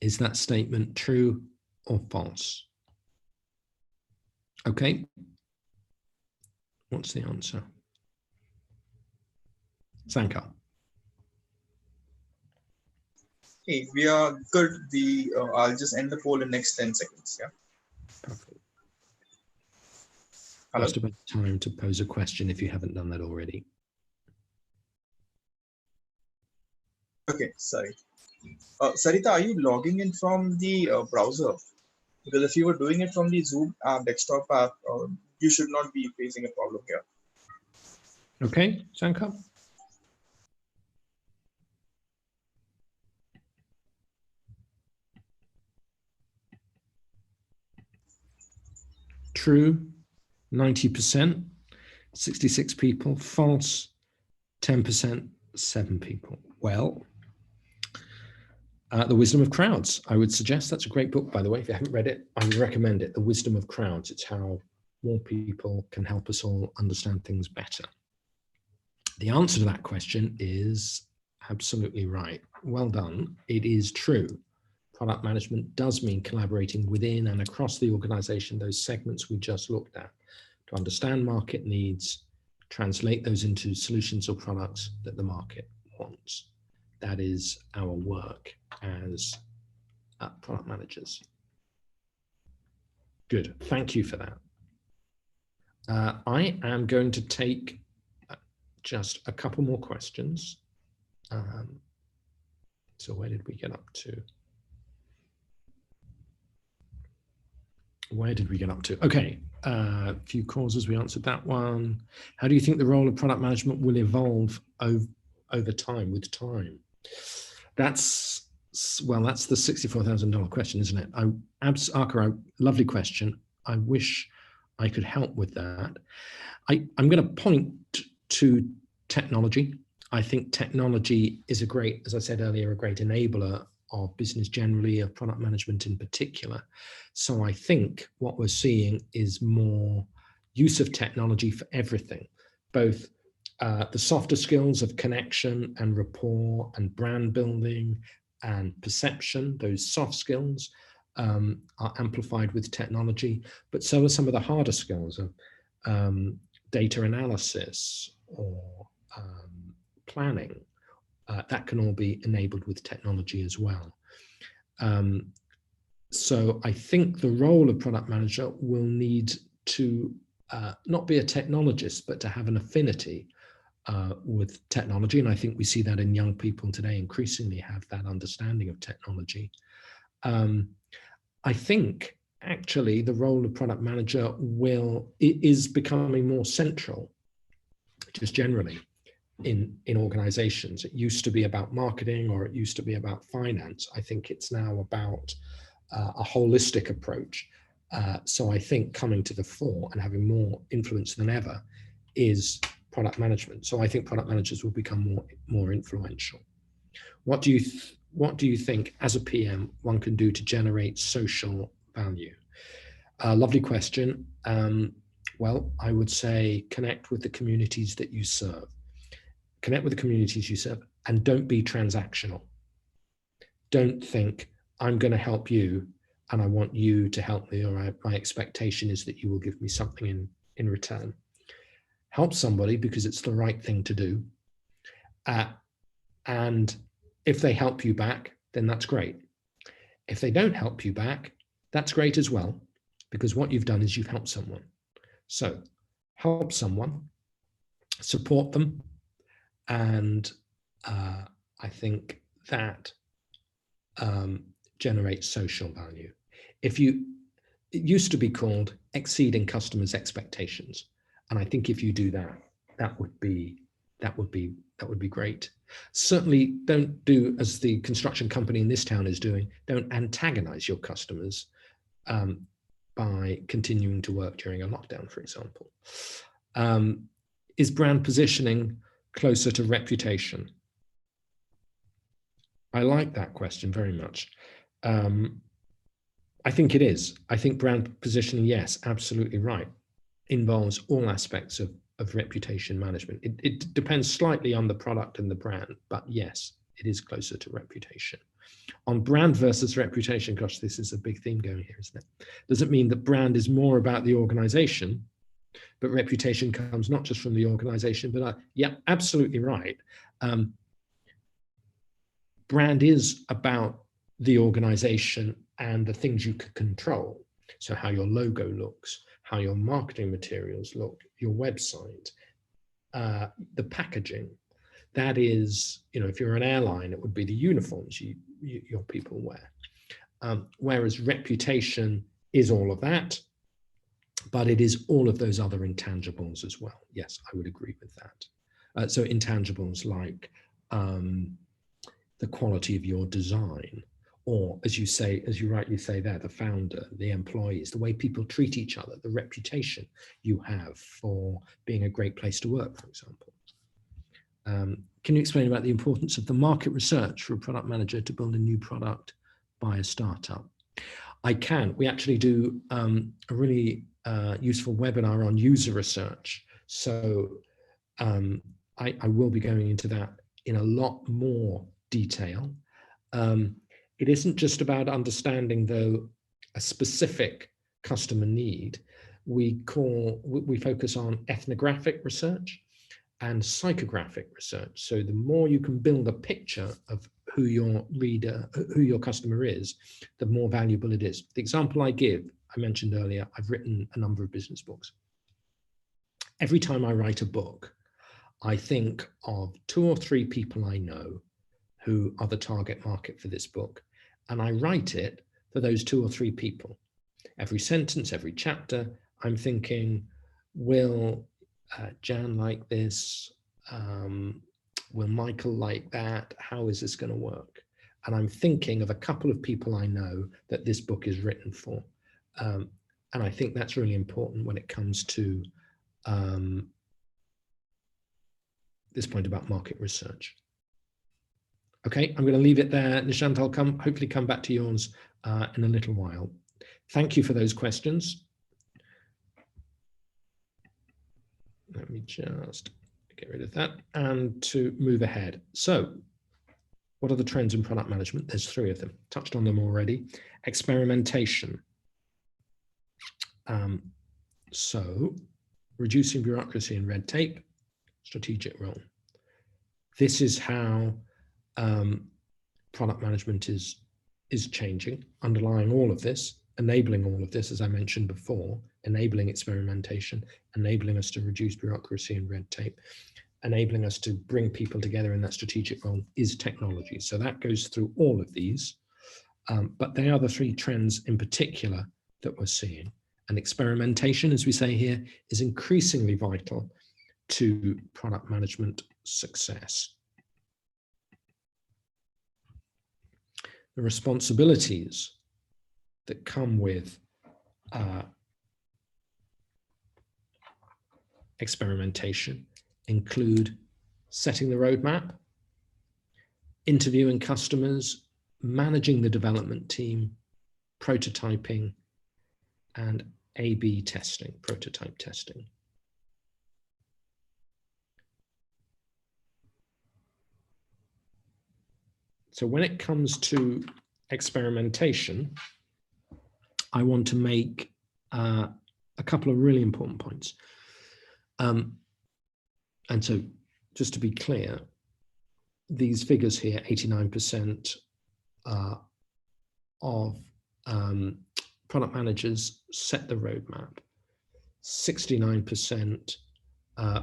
Is that statement true or false? Okay, what's the answer? Sankar. Hey, we are good. I'll just end the poll in next 10 seconds. Yeah. Perfect. Hello? Just about time to pose a question if you haven't done that already. Okay, sorry. Sarita, are you logging in from the browser? Because if you were doing it from the Zoom desktop app, you should not be facing a problem here. Okay, Sankar. True, 90%, 66 people. False, 10%, 7 people. Well, The Wisdom of Crowds, I would suggest. That's a great book, by the way. If you haven't read it, I would recommend it. The Wisdom of Crowds. It's how more people can help us all understand things better. The answer to that question is absolutely right. Well done. It is true. Product management does mean collaborating within and across the organization, those segments we just looked at, to understand market needs, translate those into solutions or products that the market wants. That is our work as product managers. Good, thank you for that. I am going to take just a couple more questions. So where did we get up to? Where did we get up to? Okay, a few causes, we answered that one. How do you think the role of product management will evolve over time, with time? That's the $64,000 question, isn't it? Arka, lovely question. I wish I could help with that. I'm going to point to technology. I think technology is a great, as I said earlier, a great enabler of business generally, of product management in particular. So I think what we're seeing is more use of technology for everything, both the softer skills of connection and rapport and brand building and perception. Those soft skills are amplified with technology, but so are some of the harder skills of data analysis or planning. That can all be enabled with technology as well. So I think the role of product manager will need to not be a technologist, but to have an affinity with technology. And I think we see that in young people today increasingly have that understanding of technology. I think actually the role of product manager is becoming more central, just generally, in organizations. It used to be about marketing, or it used to be about finance. I think it's now about a holistic approach. So I think coming to the fore and having more influence than ever is product management. So I think product managers will become more influential. What do you think as a PM one can do to generate social value? Lovely question. Well, I would say connect with the communities that you serve. Connect with the communities you serve, and don't be transactional. Don't think, I'm going to help you and I want you to help me, or my expectation is that you will give me something in return. Help somebody because it's the right thing to do. And if they help you back, then that's great. If they don't help you back, that's great as well, because what you've done is you've helped someone. So help someone, support them, and I think that generates social value. It used to be called exceeding customers' expectations, and I think if you do that, that would be great. Certainly, don't do as the construction company in this town is doing. Don't antagonize your customers by continuing to work during a lockdown, for example. Is brand positioning closer to reputation? I like that question very much. I think it is. I think brand positioning, yes, absolutely right, involves all aspects of reputation management. It depends slightly on the product and the brand, but yes, it is closer to reputation. On brand versus reputation, gosh, this is a big theme going here, isn't it? Does it mean that brand is more about the organization, but reputation comes not just from the organization, but yeah, absolutely right. Brand is about the organization and the things you can control. So how your logo looks, how your marketing materials look, your website, the packaging. That is, if you're an airline, it would be the uniforms your people wear. Whereas reputation is all of that, but it is all of those other intangibles as well. Yes, I would agree with that. So intangibles like the quality of your design, or as you rightly say there, the founder, the employees, the way people treat each other, the reputation you have for being a great place to work, for example. Can you explain about the importance of the market research for a product manager to build a new product by a startup? I can. We actually do a really useful webinar on user research. So I will be going into that in a lot more detail. It isn't just about understanding, though, a specific customer need. We focus on ethnographic research and psychographic research. So the more you can build a picture of who your customer is, the more valuable it is. The example I mentioned earlier, I've written a number of business books. Every time I write a book, I think of 2 or 3 people I know who are the target market for this book. And I write it for those 2 or 3 people. Every sentence, every chapter, I'm thinking, will Jan like this? Will Michael like that? How is this going to work? And I'm thinking of a couple of people I know that this book is written for. And I think that's really important when it comes to this point about market research. Okay, I'm going to leave it there. Nishant, I'll hopefully come back to yours in a little while. Thank you for those questions. Let me just get rid of that and to move ahead. So what are the trends in product management? There's 3 of them. Touched on them already. Experimentation. So reducing bureaucracy and red tape, strategic role. This is how product management is changing, underlying all of this, enabling all of this, as I mentioned before, enabling experimentation, enabling us to reduce bureaucracy and red tape, enabling us to bring people together in that strategic role is technology. So that goes through all of these. But they are the three trends in particular that we're seeing. And experimentation, as we say here, is increasingly vital to product management success. The responsibilities that come with experimentation include setting the roadmap, interviewing customers, managing the development team, prototyping, and A/B testing, prototype testing. So when it comes to experimentation, I want to make a couple of really important points. And so just to be clear, these figures here, 89% of product managers set the roadmap, 69%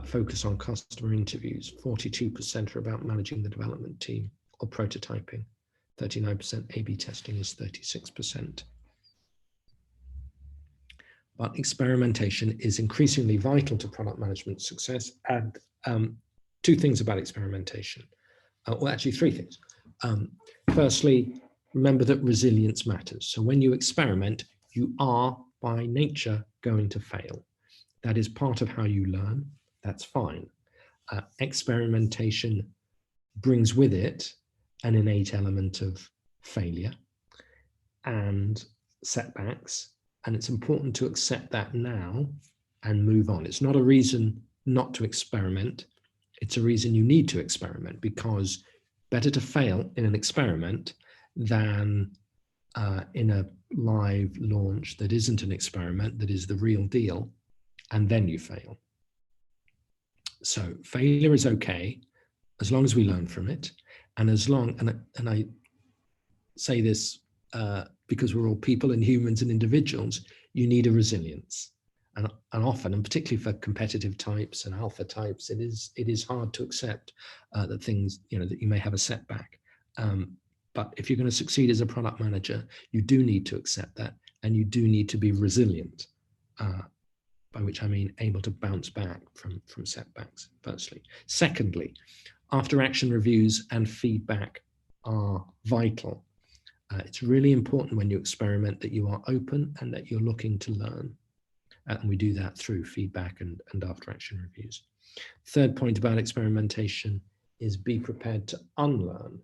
focus on customer interviews, 42% are about managing the development team or prototyping, 39% A/B testing is 36%. But experimentation is increasingly vital to product management success. And two things about experimentation. Well, actually three things. Firstly, remember that resilience matters. So when you experiment, you are by nature going to fail. That is part of how you learn. That's fine. Experimentation brings with it an innate element of failure and setbacks. And it's important to accept that now and move on. It's not a reason not to experiment. It's a reason you need to experiment, because better to fail in an experiment than in a live launch that isn't an experiment, that is the real deal, and then you fail. So failure is okay as long as we learn from it, and as long, and I say this because we're all people and humans and individuals, you need a resilience. And often, and particularly for competitive types and alpha types, it is hard to accept that things, that you may have a setback. But if you're going to succeed as a product manager, you do need to accept that, and you do need to be resilient, by which I mean able to bounce back from setbacks, firstly. Secondly, after action reviews and feedback are vital. It's really important when you experiment that you are open and that you're looking to learn. And we do that through feedback and after action reviews. Third point about experimentation is be prepared to unlearn.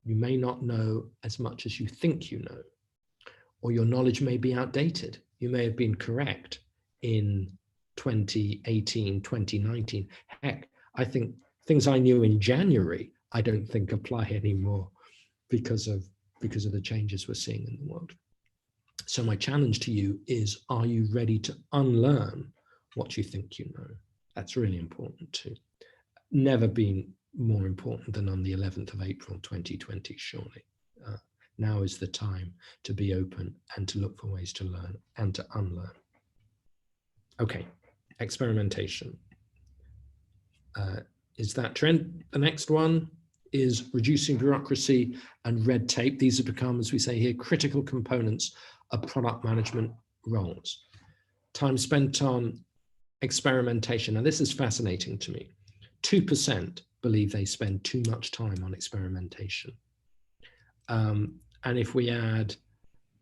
You may not know as much as you think you know, or your knowledge may be outdated. You may have been correct in 2018, 2019. Heck, I think things I knew in January, I don't think apply anymore because of the changes we're seeing in the world. So my challenge to you is, are you ready to unlearn what you think you know? That's really important too. Never been more important than on the 11th of April, 2020, surely. Now is the time to be open and to look for ways to learn and to unlearn. Okay, experimentation. Is that trend? The next one is reducing bureaucracy and red tape. These have become, as we say here, critical components of product management roles. Time spent on experimentation. Now this is fascinating to me. 2% believe they spend too much time on experimentation. And if we add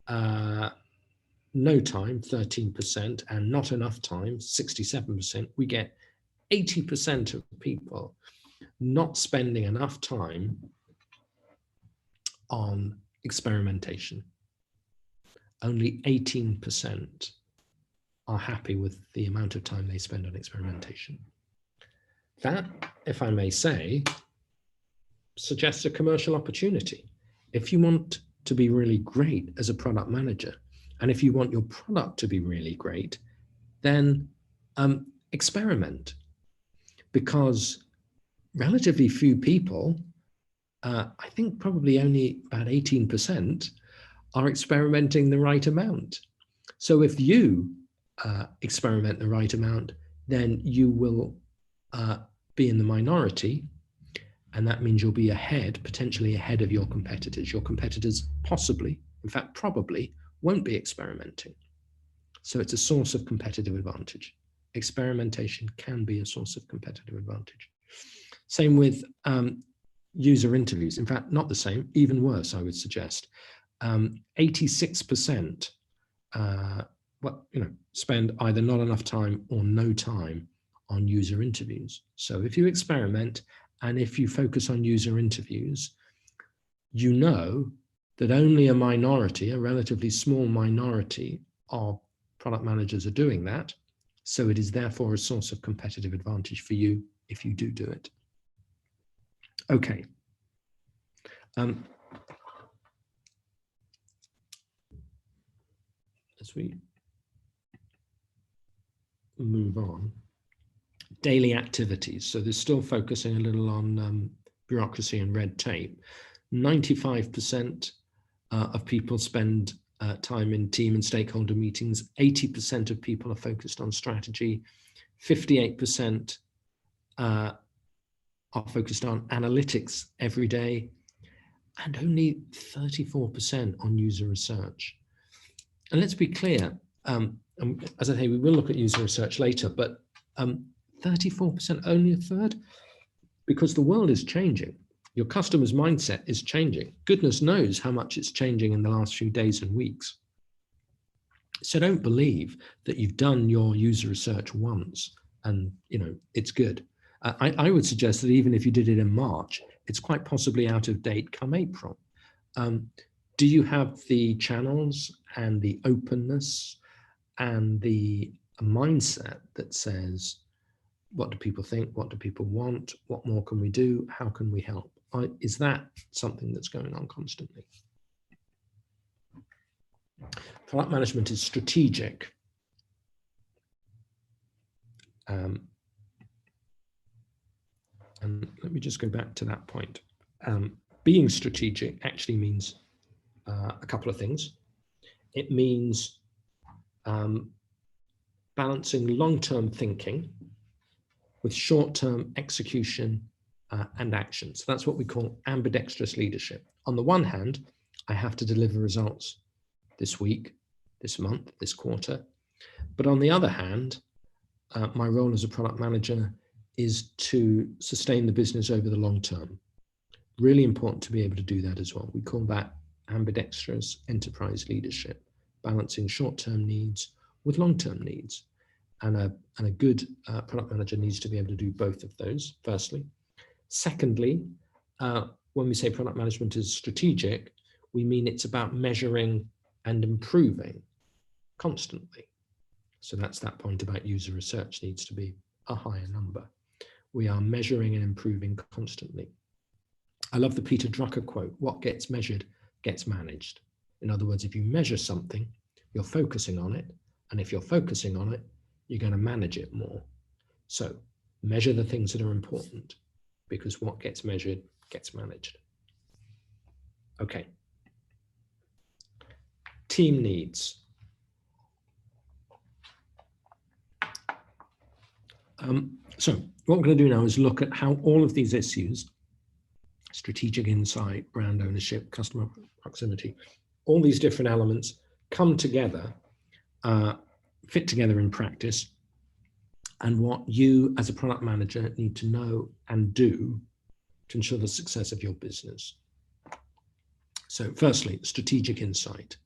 no time, 13%, and not enough time, 67%, we get 80% of people not spending enough time on experimentation. Only 18% are happy with the amount of time they spend on experimentation. That, if I may say, suggests a commercial opportunity. If you want to be really great as a product manager, and if you want your product to be really great, then experiment. Because relatively few people, I think probably only about 18%, are experimenting the right amount. So if you experiment the right amount, then you will be in the minority, And that means you'll be ahead, potentially ahead of your competitors. Your competitors possibly, in fact, probably won't be experimenting. So it's a source of competitive advantage. Experimentation can be a source of competitive advantage. Same with user interviews. In fact, not the same, even worse, I would suggest. 86% spend either not enough time or no time on user interviews. So if you experiment and if you focus on user interviews, you know that only a minority, a relatively small minority of product managers are doing that. So it is therefore a source of competitive advantage for you if you do it. Okay. As we move on, daily activities. So there's still focusing a little on bureaucracy and red tape. 95% of people spend time in team and stakeholder meetings. 80% of people are focused on strategy. 58% are focused on analytics every day, and only 34% on user research. And let's be clear, as I say, we will look at user research later, but 34%, only a third, because the world is changing. Your customer's mindset is changing. Goodness knows how much it's changing in the last few days and weeks. So don't believe that you've done your user research once and it's good. I would suggest that even if you did it in March, it's quite possibly out of date come April. Do you have the channels and the openness and the mindset that says, what do people think? What do people want? What more can we do? How can we help? Is that something that's going on constantly? Product management is strategic. And let me just go back to that point. Being strategic actually means a couple of things. It means balancing long-term thinking with short-term execution and action. So that's what we call ambidextrous leadership. On the one hand, I have to deliver results this week, this month, this quarter. But on the other hand, my role as a product manager is to sustain the business over the long term. Really important to be able to do that as well. We call that ambidextrous enterprise leadership, balancing short-term needs with long-term needs. And a good product manager needs to be able to do both of those, firstly. Secondly, when we say product management is strategic, we mean it's about measuring and improving constantly. So that's that point about user research needs to be a higher number. We are measuring and improving constantly. I love the Peter Drucker quote, what gets measured gets managed. In other words, if you measure something, you're focusing on it. And if you're focusing on it, you're going to manage it more. So measure the things that are important, because what gets measured gets managed. Okay. Team needs. So what we're going to do now is look at how all of these issues, strategic insight, brand ownership, customer proximity, all these different elements come together, fit together in practice, and what you as a product manager need to know and do to ensure the success of your business. So firstly, strategic insight.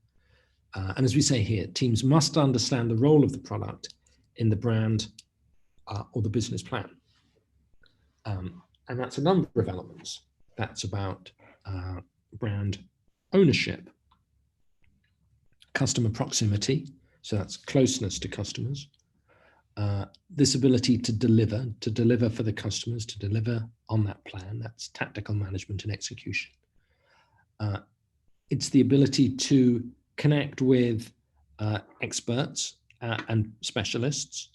And as we say here, teams must understand the role of the product in the brand or the business plan. And that's a number of elements. That's about brand ownership, customer proximity, so that's closeness to customers, this ability to deliver for the customers, to deliver on that plan, that's tactical management and execution. It's the ability to connect with experts and specialists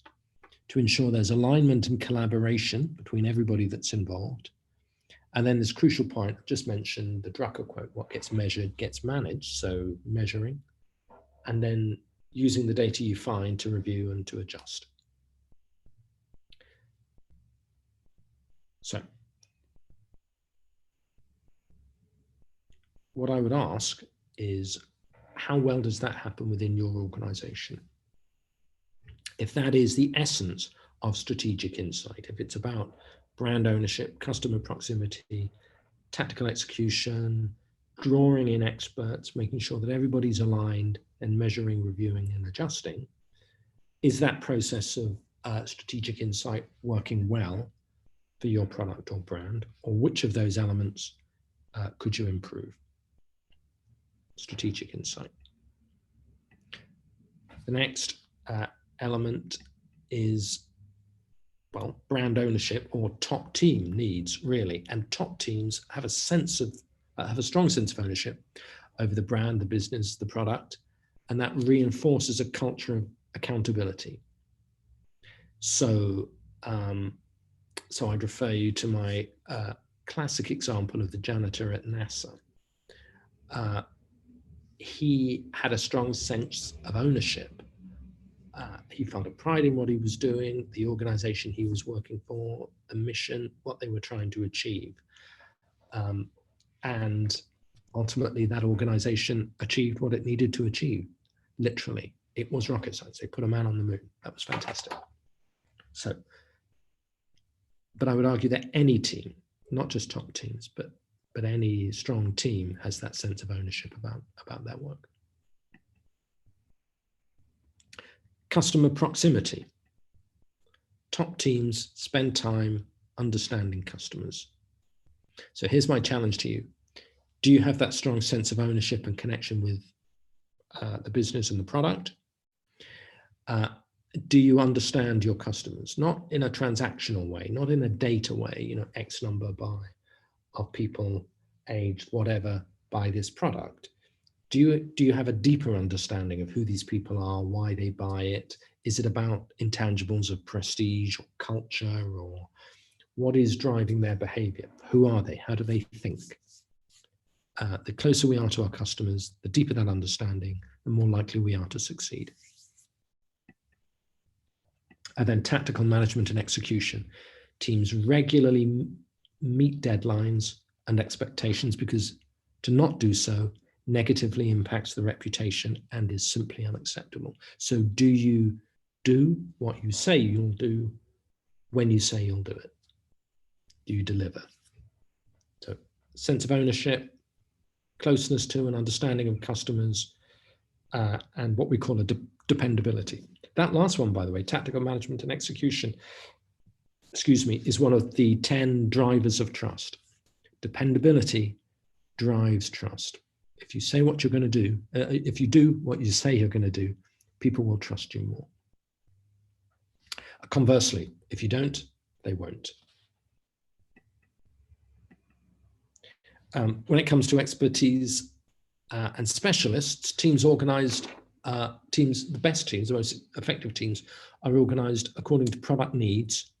to ensure there's alignment and collaboration between everybody that's involved. And then this crucial point, I just mentioned the Drucker quote, what gets measured gets managed, so measuring, and then using the data you find to review and to adjust. So what I would ask is, how well does that happen within your organization? If that is the essence of strategic insight, if it's about brand ownership, customer proximity, tactical execution, drawing in experts, making sure that everybody's aligned and measuring, reviewing, and adjusting, is that process of strategic insight working well for your product or brand? Or which of those elements could you improve? Strategic insight. The next element is, well, brand ownership or top team needs, really. And top teams have a sense of, have a strong sense of ownership over the brand, the business, the product, and that reinforces a culture of accountability. So, so I'd refer you to my classic example of the janitor at NASA. He had a strong sense of ownership. He felt a pride in what he was doing, the organization he was working for, the mission, what they were trying to achieve. And ultimately that organization achieved what it needed to achieve. Literally, it was rocket science. They put a man on the moon. That was fantastic. So, but I would argue that any team, not just top teams, but any strong team has that sense of ownership about their work. Customer proximity. Top teams spend time understanding customers. So here's my challenge to you. Do you have that strong sense of ownership and connection with the business and the product? Do you understand your customers? Not in a transactional way, not in a data way, you know, X number of people, aged, whatever, buy this product. Do you have a deeper understanding of who these people are, why they buy it? Is it about intangibles of prestige or culture, or what is driving their behavior? Who are they? How do they think? The closer we are to our customers, the deeper that understanding, the more likely we are to succeed. And then tactical management and execution. Teams regularly meet deadlines and expectations, because to not do so negatively impacts the reputation and is simply unacceptable. So do you do what you say you'll do when you say you'll do it? Do you deliver? So sense of ownership, closeness to and understanding of customers, and what we call a dependability. That last one, by the way, tactical management and execution, excuse me, is one of the 10 drivers of trust. Dependability drives trust. If you say what you're going to do, if you do what you say you're going to do, people will trust you more. Conversely, if you don't, they won't. When it comes to expertise and specialists, teams organized, the best teams, the most effective teams, are organized according to product needs,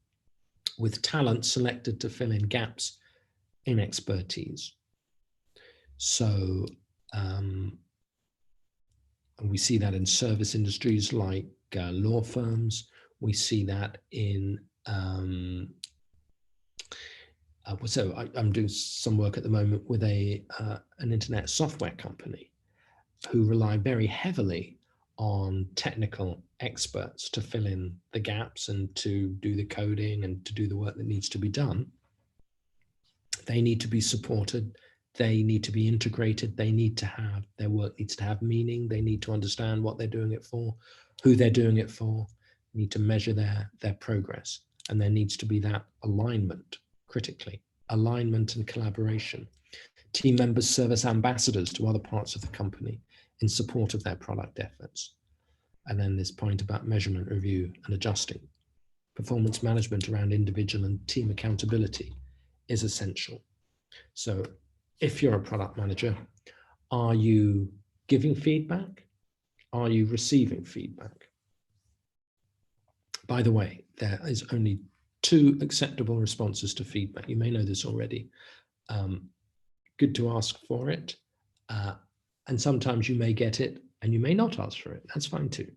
with talent selected to fill in gaps in expertise. So, and we see that in service industries like law firms. We see that in, I'm doing some work at the moment with an internet software company who rely very heavily on technical experts to fill in the gaps and to do the coding and to do the work that needs to be done. They need to be supported. They need to be integrated. They need to have, their work needs to have meaning. They need to understand what they're doing it for, who they're doing it for, need to measure their progress. And there needs to be that alignment, critically, alignment and collaboration. Team members serve as ambassadors to other parts of the company in support of their product efforts. And then this point about measurement, review, and adjusting. Performance management around individual and team accountability is essential. So if you're a product manager, are you giving feedback? Are you receiving feedback? By the way, there is only 2 acceptable responses to feedback. You may know this already. Good to ask for it. And sometimes you may get it and you may not ask for it. That's fine too.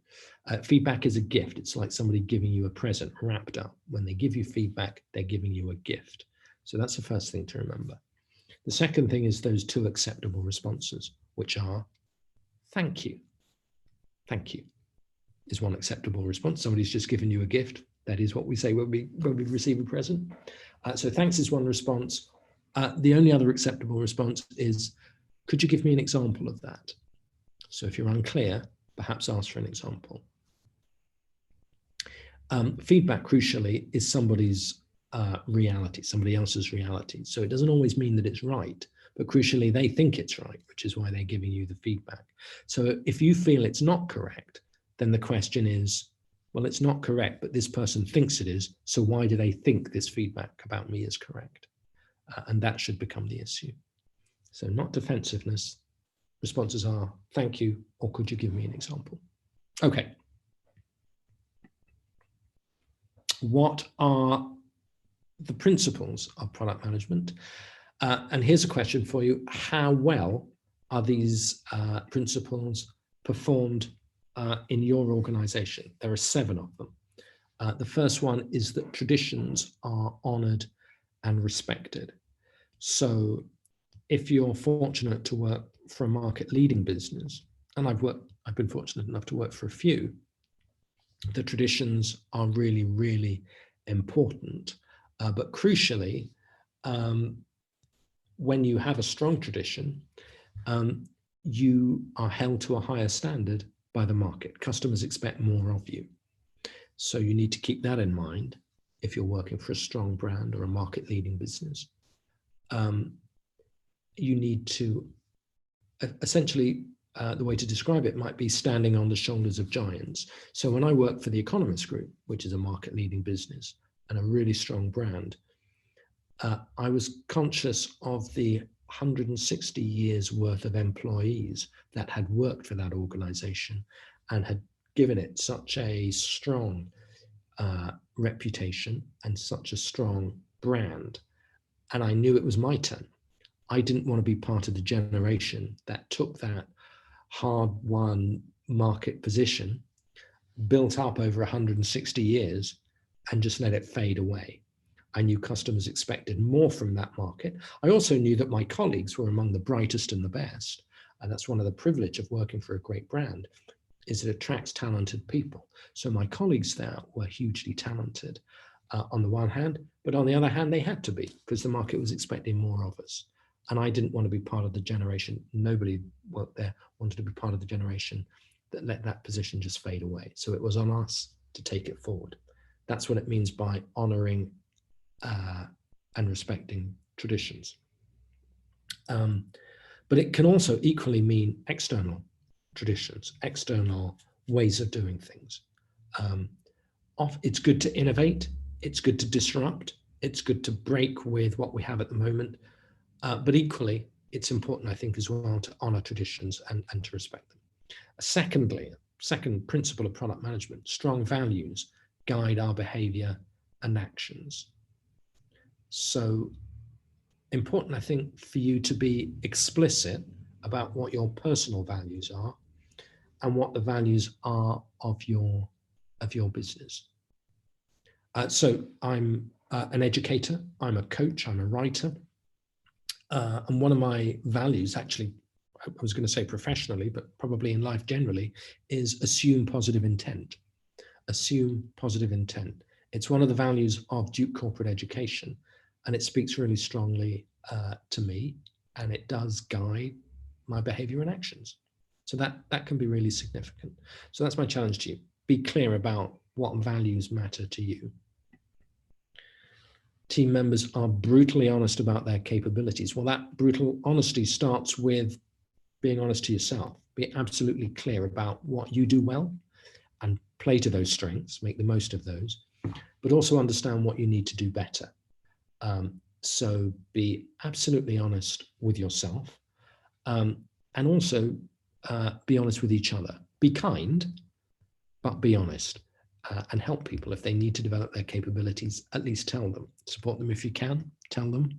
Feedback is a gift. It's like somebody giving you a present wrapped up. When they give you feedback, they're giving you a gift. So that's the first thing to remember. The second thing is those two acceptable responses, which are thank you. Thank you is one acceptable response. Somebody's just given you a gift. That is what we say when we receive a present. So thanks is one response. The only other acceptable response is, could you give me an example of that? So if you're unclear, perhaps ask for an example. Feedback, crucially, is somebody's reality, somebody else's reality. So it doesn't always mean that it's right, but crucially, they think it's right, which is why they're giving you the feedback. So if you feel it's not correct, then the question is, well, it's not correct, but this person thinks it is. So why do they think this feedback about me is correct? And that should become the issue. So not defensiveness. Responses are thank you, or could you give me an example? Okay. What are the principles of product management? And here's a question for you. How well are these principles performed in your organization? There are 7 of them. The first one is that traditions are honored and respected. So if you're fortunate to work for a market leading business, and I've been fortunate enough to work for a few, the traditions are really, really important. But crucially, when you have a strong tradition, you are held to a higher standard by the market. Customers expect more of you. So you need to keep that in mind if you're working for a strong brand or a market leading business. You need to, essentially, the way to describe it might be standing on the shoulders of giants. So when I worked for the Economist Group, which is a market leading business and a really strong brand, I was conscious of the 160 years worth of employees that had worked for that organization and had given it such a strong reputation and such a strong brand. And I knew it was my turn. I didn't want to be part of the generation that took that hard-won market position, built up over 160 years, and just let it fade away. I knew customers expected more from that market. I also knew that my colleagues were among the brightest and the best. And that's one of the privilege of working for a great brand, is it attracts talented people. So my colleagues there were hugely talented on the one hand, but on the other hand, they had to be, because the market was expecting more of us. And I didn't want to be part of the generation. Nobody worked there wanted to be part of the generation that let that position just fade away. So it was on us to take it forward. That's what it means by honoring and respecting traditions. But it can also equally mean external traditions, external ways of doing things. It's good to innovate. It's good to disrupt. It's good to break with what we have at the moment. But equally, it's important, I think, as well, to honor traditions and to respect them. Secondly, second principle of product management, strong values guide our behavior and actions. So important, I think, for you to be explicit about what your personal values are and what the values are of your business. So I'm an educator, I'm a coach, I'm a writer. And one of my values, actually, I was going to say professionally, but probably in life generally, is assume positive intent. Assume positive intent. It's one of the values of Duke Corporate Education, and it speaks really strongly to me, and it does guide my behavior and actions. So that can be really significant. So that's my challenge to you. Be clear about what values matter to you. Team members are brutally honest about their capabilities. Well, that brutal honesty starts with being honest to yourself. Be absolutely clear about what you do well and play to those strengths, make the most of those, but also understand what you need to do better. So be absolutely honest with yourself, and also be honest with each other. Be kind, but be honest. And help people if they need to develop their capabilities. At least tell them. Support them if you can. Tell them.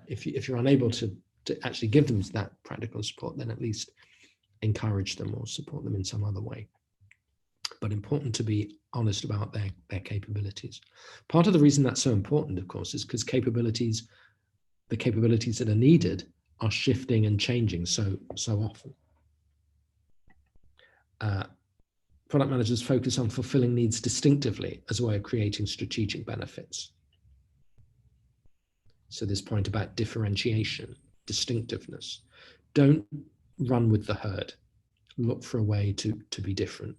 If you're unable to actually give them that practical support, then at least encourage them or support them in some other way. But important to be honest about their capabilities. Part of the reason that's so important, of course, is because capabilities the capabilities that are needed are shifting and changing so often. Product managers focus on fulfilling needs distinctively as a way of creating strategic benefits. So this point about differentiation, distinctiveness. Don't run with the herd. Look for a way to be different.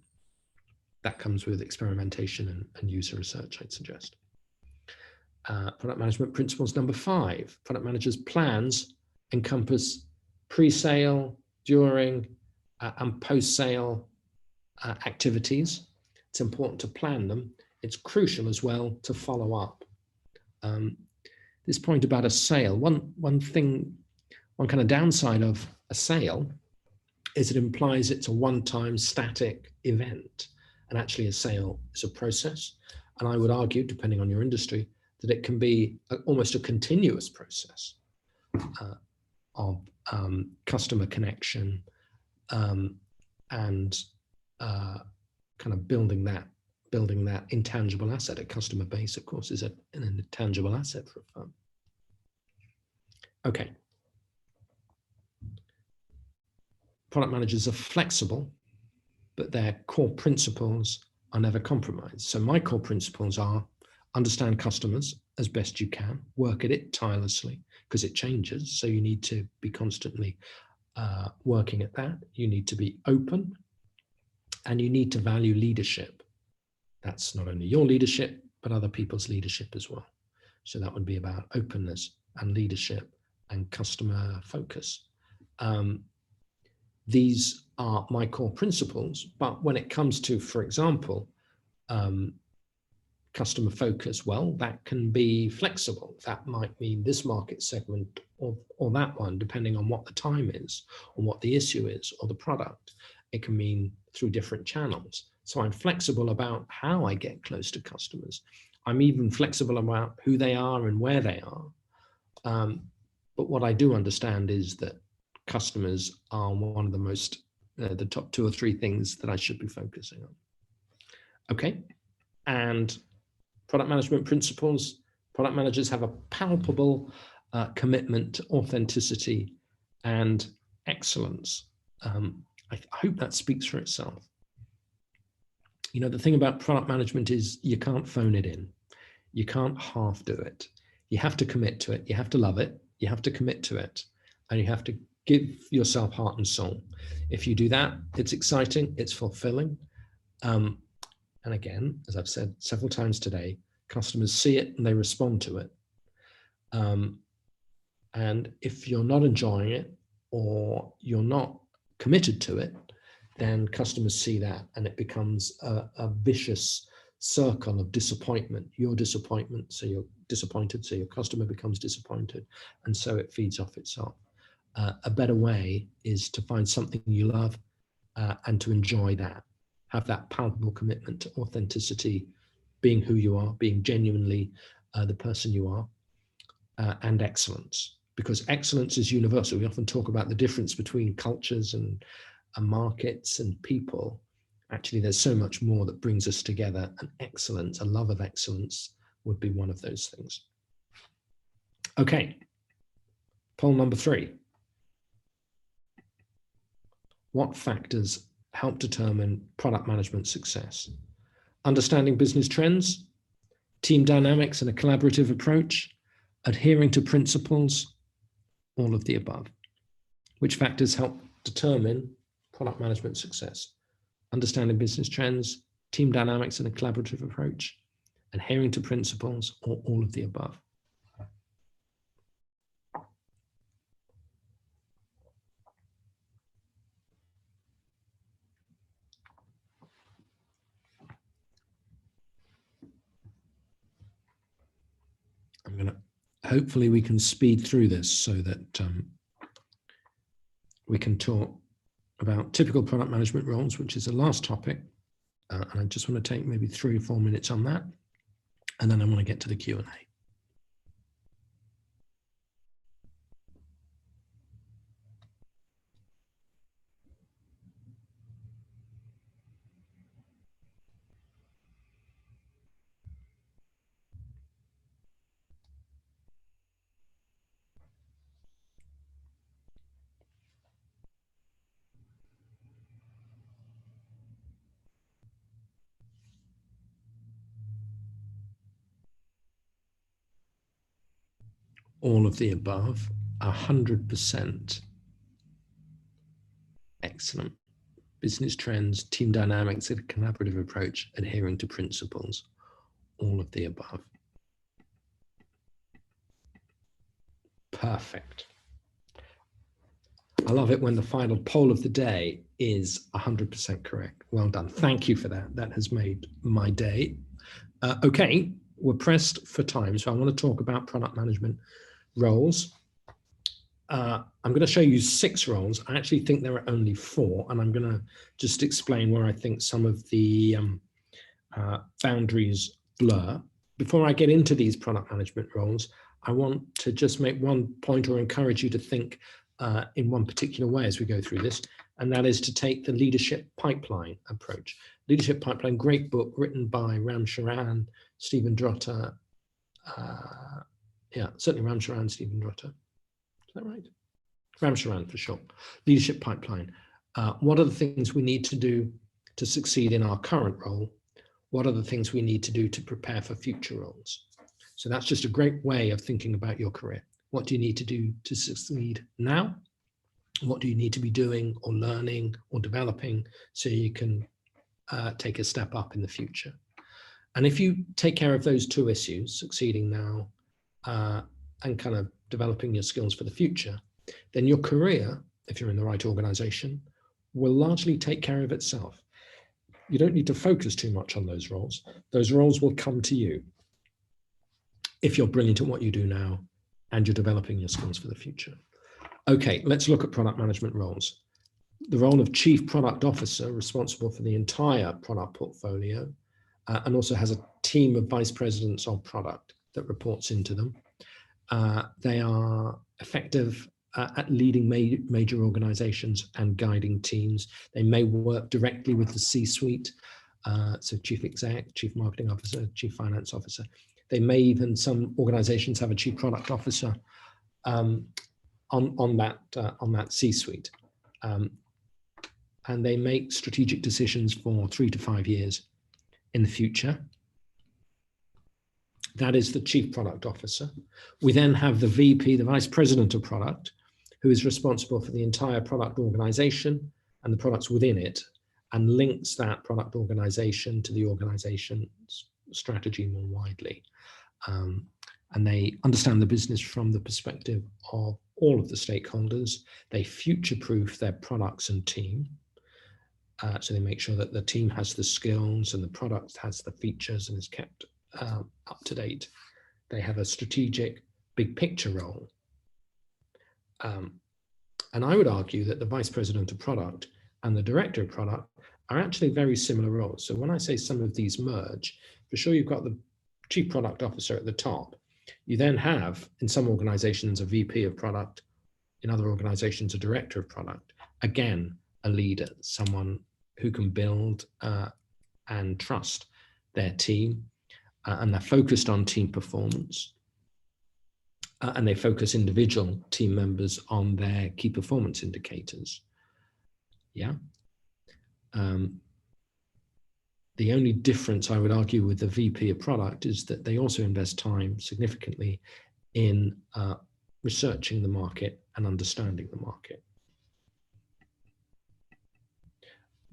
That comes with experimentation and user research, I'd suggest. Product management principles number 5. Product managers' plans encompass pre-sale, during, and post-sale activities. It's important to plan them. It's crucial as well to follow up. This point about a sale, one kind of downside of a sale is it implies it's a one-time static event, and actually a sale is a process. And I would argue, depending on your industry, that it can be almost a continuous process of customer connection and kind of building that intangible asset. A customer base, of course, is an intangible asset for a firm. Okay. Product managers are flexible, but their core principles are never compromised. So my core principles are: understand customers as best you can, work at it tirelessly because it changes. So you need to be constantly working at that. You need to be open, and you need to value leadership. That's not only your leadership, but other people's leadership as well. So that would be about openness and leadership and customer focus. These are my core principles, but when it comes to, for example, customer focus, well, that can be flexible. That might mean this market segment or that one, depending on what the time is, or what the issue is, or the product. It can mean through different channels. So I'm flexible about how I get close to customers. I'm even flexible about who they are and where they are. But what I do understand is that customers are one of the most, the top 2 or 3 things that I should be focusing on. Okay, and product management principles. Product managers have a palpable commitment to authenticity and excellence. I hope that speaks for itself. You know, the thing about product management is you can't phone it in. You can't half do it. You have to commit to it. You have to love it. You have to commit to it. And you have to give yourself heart and soul. If you do that, it's exciting, it's fulfilling. And again, as I've said several times today, customers see it and they respond to it. And if you're not enjoying it or you're not committed to it, then customers see that and it becomes a vicious circle of disappointment. Your disappointment, so you're disappointed, so your customer becomes disappointed, and so it feeds off itself. A better way is to find something you love and to enjoy that. Have that palpable commitment to authenticity, being who you are, being genuinely the person you are, and excellence. Because excellence is universal. We often talk about the difference between cultures and markets and people. Actually, there's so much more that brings us together, and excellence, a love of excellence, would be one of those things. Okay, poll number 3. What factors help determine product management success? Understanding business trends, team dynamics and a collaborative approach, adhering to principles, all of the above. Which factors help determine product management success? Understanding business trends, team dynamics and a collaborative approach, adhering to principles, or all of the above. I'm going to, hopefully we can speed through this so that we can talk about typical product management roles, which is the last topic. And I just want to take maybe 3 or 4 minutes on that. And then I want to get to the Q&A. All of the above. 100%. Excellent. Business trends, team dynamics, a collaborative approach, adhering to principles. All of the above. Perfect. I love it when the final poll of the day is 100% correct. Well done. Thank you for that. That has made my day. Okay, we're pressed for time, so I want to talk about product management roles. I'm going to show you 6 roles. I actually think there are only 4, and I'm going to just explain where I think some of the boundaries blur. Before I get into these product management roles, I want to just make one point or encourage you to think in one particular way as we go through this, and that is to take the leadership pipeline approach. Leadership Pipeline, great book written by Ram Charan, Stephen Drotter. Yeah, certainly Ram Charan, Stephen Drotter. Is that right? Ram Charan for sure. Leadership Pipeline. What are the things we need to do to succeed in our current role? What are the things we need to do to prepare for future roles? So that's just a great way of thinking about your career. What do you need to do to succeed now? What do you need to be doing or learning or developing so you can take a step up in the future? And if you take care of those 2 issues, succeeding now and kind of developing your skills for the future, then your career, if you're in the right organization, will largely take care of itself. You don't need to focus too much on those roles. Those roles will come to you if you're brilliant at what you do now and you're developing your skills for the future. Okay, let's look at product management roles. The role of Chief Product Officer, responsible for the entire product portfolio, and also has a team of vice presidents of product that reports into them. They are effective at leading major organizations and guiding teams. They may work directly with the C-suite, so Chief Exec, Chief Marketing Officer, Chief Finance Officer. They may even, some organizations have a Chief Product Officer on that C-suite. And they make strategic decisions for 3 to 5 years in the future. That is the Chief Product Officer. We then have the VP, the Vice President of Product, who is responsible for the entire product organization and the products within it, and links that product organization to the organization's strategy more widely. And they understand the business from the perspective of all of the stakeholders. They future-proof their products and team. So they make sure that the team has the skills and the product has the features and is kept up to date. They have a strategic big picture role. And I would argue that the Vice President of Product and the Director of Product are actually very similar roles. So when I say some of these merge, for sure you've got the Chief Product Officer at the top. You then have, in some organizations, a VP of Product, in other organizations, a Director of Product. Again, a leader, someone who can build and trust their team, and they're focused on team performance, and they focus individual team members on their key performance indicators. Yeah. The only difference I would argue with the VP of Product is that they also invest time significantly in researching the market and understanding the market.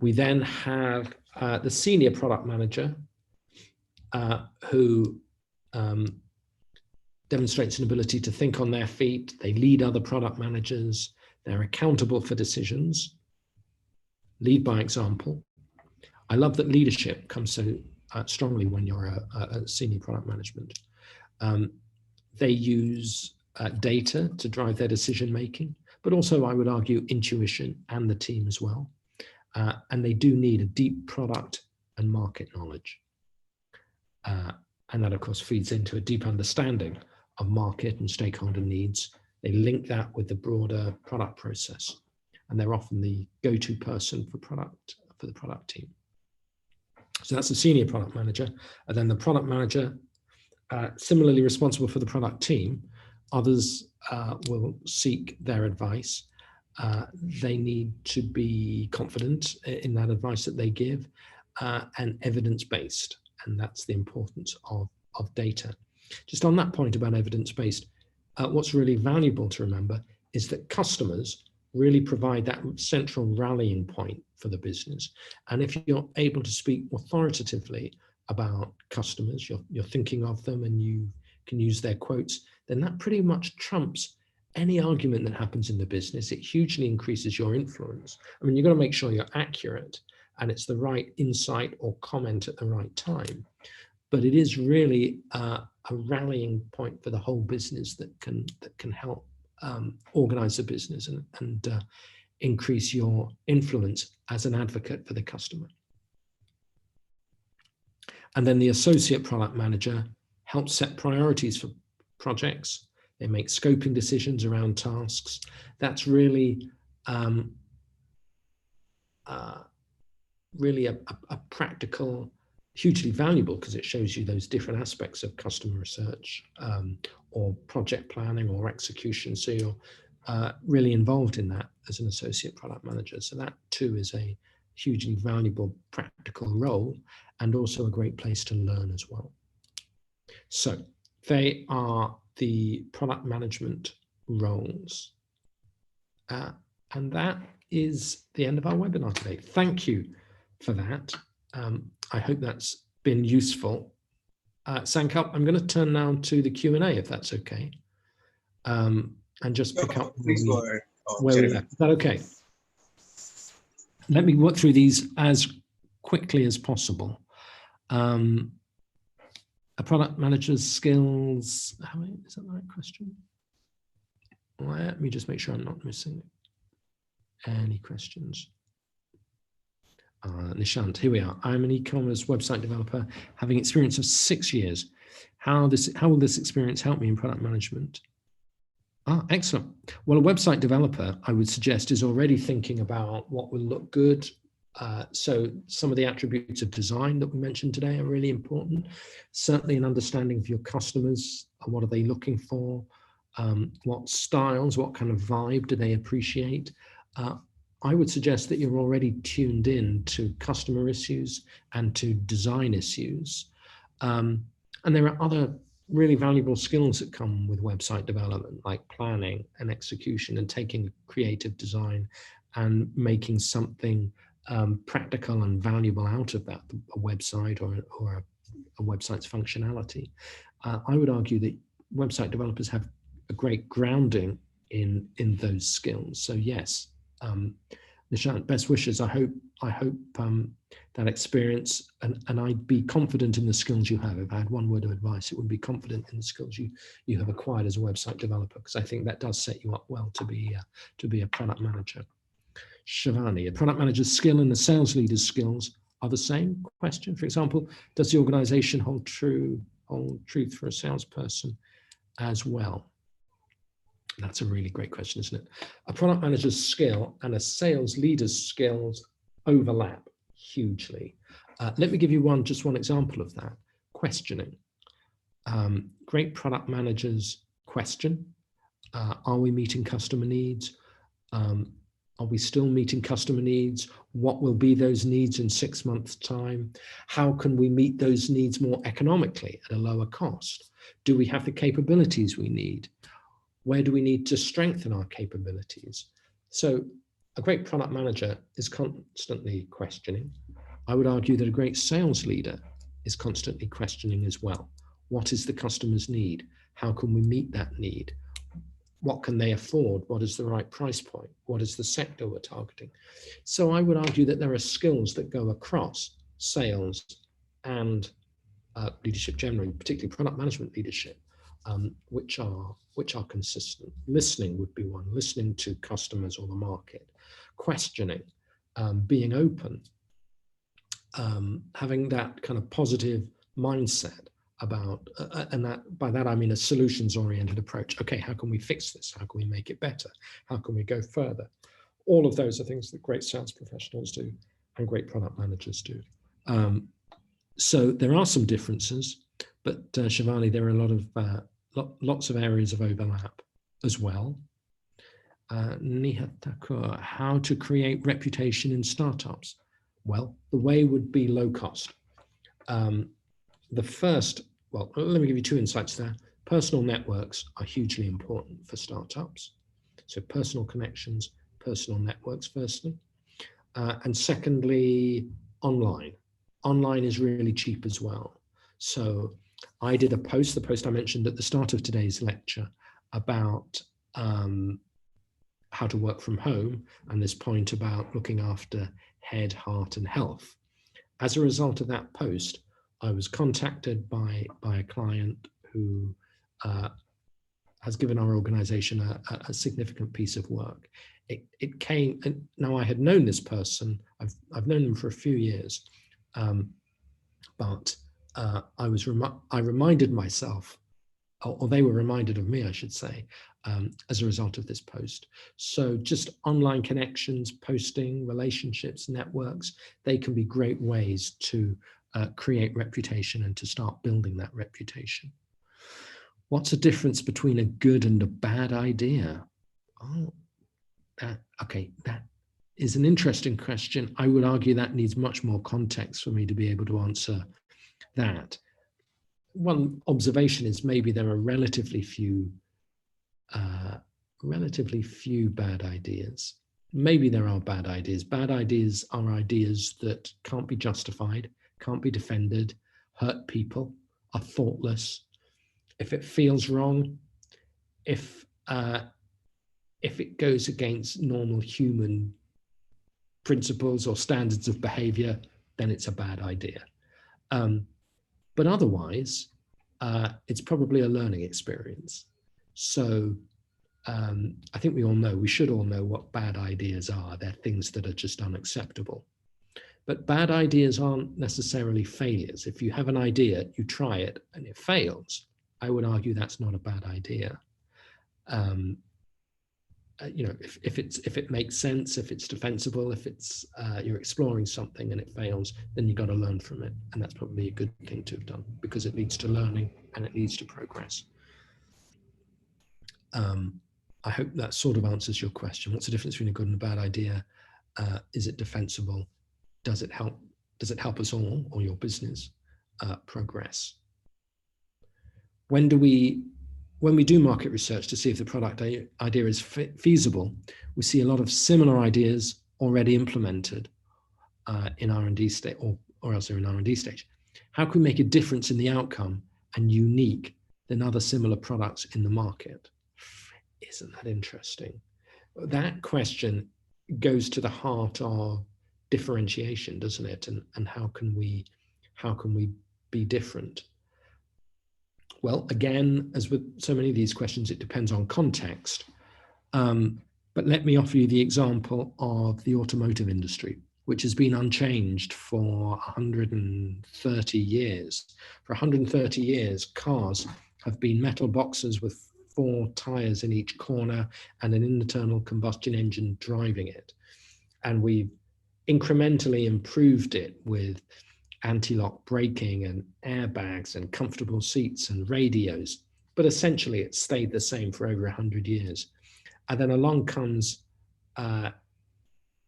We then have the Senior Product Manager, who demonstrates an ability to think on their feet. They lead other product managers. They're accountable for decisions, lead by example. I love that leadership comes so strongly when you're a senior product management. They use data to drive their decision making, but also I would argue intuition and the team as well. And they do need a deep product and market knowledge. And that of course feeds into a deep understanding of market and stakeholder needs. They link that with the broader product process, and they're often the go-to person for the product team. So that's the senior product manager. And then the product manager, similarly responsible for the product team. Others will seek their advice. They need to be confident in that advice that they give, and evidence-based. And that's the importance of data. Just on that point about evidence-based, what's really valuable to remember is that customers really provide that central rallying point for the business. And if you're able to speak authoritatively about customers, you're thinking of them and you can use their quotes, then that pretty much trumps any argument that happens in the business. It hugely increases your influence. I mean, you've got to make sure you're accurate and it's the right insight or comment at the right time. But it is really a rallying point for the whole business that can help organize the business and increase your influence as an advocate for the customer. And then the associate product manager helps set priorities for projects. They make scoping decisions around tasks. That's really really a practical, hugely valuable, because it shows you those different aspects of customer research or project planning or execution. So you're really involved in that as an associate product manager. So that too is a hugely valuable practical role and also a great place to learn as well. So they are the product management roles. And that is the end of our webinar today. Thank you for that. I hope that's been useful. Sankalp, I'm going to turn now to the Q&A, if that's okay. And just pick up where we left. Is that okay? Let me work through these as quickly as possible. A product manager's skills, is that the right question? Let me just make sure I'm not missing any questions. Nishant, here we are. I'm an e-commerce website developer having experience of 6 years. How will this experience help me in product management? Excellent. Well, a website developer, I would suggest, is already thinking about what will look good. So some of the attributes of design that we mentioned today are really important. Certainly an understanding of your customers. What are they looking for? What styles, what kind of vibe do they appreciate? I would suggest that you're already tuned in to customer issues and to design issues. And there are other really valuable skills that come with website development, like planning and execution and taking creative design and making something practical and valuable out of that, a website or a website's functionality. I would argue that website developers have a great grounding in those skills. So yes, Nishant, best wishes. I hope that experience, and I'd be confident in the skills you have. If I had one word of advice, it would be confident in the skills you have acquired as a website developer, because I think that does set you up well to be a product manager. Shivani, a product manager's skill and the sales leader's skills are the same? Question. For example, does the organization hold truth for a salesperson as well? That's a really great question, isn't it? A product manager's skill and a sales leader's skills overlap hugely. Let me give you just one example of that. Questioning. Great product managers question. Are we meeting customer needs? Are we still meeting customer needs? What will be those needs in 6 months' time? How can we meet those needs more economically at a lower cost? Do we have the capabilities we need? Where do we need to strengthen our capabilities? So a great product manager is constantly questioning. I would argue that a great sales leader is constantly questioning as well. What is the customer's need? How can we meet that need? What can they afford? What is the right price point? What is the sector we're targeting? So I would argue that there are skills that go across sales and leadership generally, particularly product management leadership, which are consistent. Listening would be one, listening to customers or the market. Questioning, being open, having that kind of positive mindset about, and by that I mean a solutions-oriented approach. Okay, how can we fix this? How can we make it better? How can we go further? All of those are things that great sales professionals do and great product managers do. So there are some differences, but Shivani, there are a lot of lots of areas of overlap as well. Nihat Thakur, how to create reputation in startups? Well, the way would be low cost. Let me give you two insights there. Personal networks are hugely important for startups. So personal connections, personal networks, firstly. And secondly, online. Online is really cheap as well. So I did a post, the post I mentioned at the start of today's lecture, about how to work from home, and this point about looking after head, heart, and health. As a result of that post, I was contacted by a client who has given our organization a significant piece of work. It came, and now I had known this person, I've known them for a few years, but I reminded myself, or they were reminded of me, I should say, as a result of this post. So just online connections, posting, relationships, networks, they can be great ways to create reputation and to start building that reputation. What's the difference between a good and a bad idea? Oh, okay, that is an interesting question. I would argue that needs much more context for me to be able to answer that. One observation is maybe there are relatively few bad ideas. Maybe there are bad ideas. Bad ideas are ideas that can't be justified, can't be defended, hurt people, are thoughtless. If it feels wrong, if it goes against normal human principles or standards of behavior, then it's a bad idea. But otherwise, it's probably a learning experience. So I think we should all know what bad ideas are. They're things that are just unacceptable. But bad ideas aren't necessarily failures. If you have an idea, you try it and it fails, I would argue that's not a bad idea. If it makes sense, if it's defensible, if it's you're exploring something and it fails, then you've got to learn from it, and that's probably a good thing to have done because it leads to learning and it leads to progress. I hope that sort of answers your question. What's the difference between a good and a bad idea? Is it defensible? Does it help us all or your business progress? When we do market research to see if the product idea is feasible, we see a lot of similar ideas already implemented in R&D stage, or else they're in R&D stage. How can we make a difference in the outcome and unique than other similar products in the market? Isn't that interesting? That question goes to the heart of differentiation, doesn't it? And how can we be different? Well, again, as with so many of these questions, it depends on context. But let me offer you the example of the automotive industry, which has been unchanged for 130 years. For 130 years, cars have been metal boxes with 4 tires in each corner and an internal combustion engine driving it. And we've incrementally improved it with anti-lock braking and airbags and comfortable seats and radios. But essentially, it stayed the same for over 100 years. And then along comes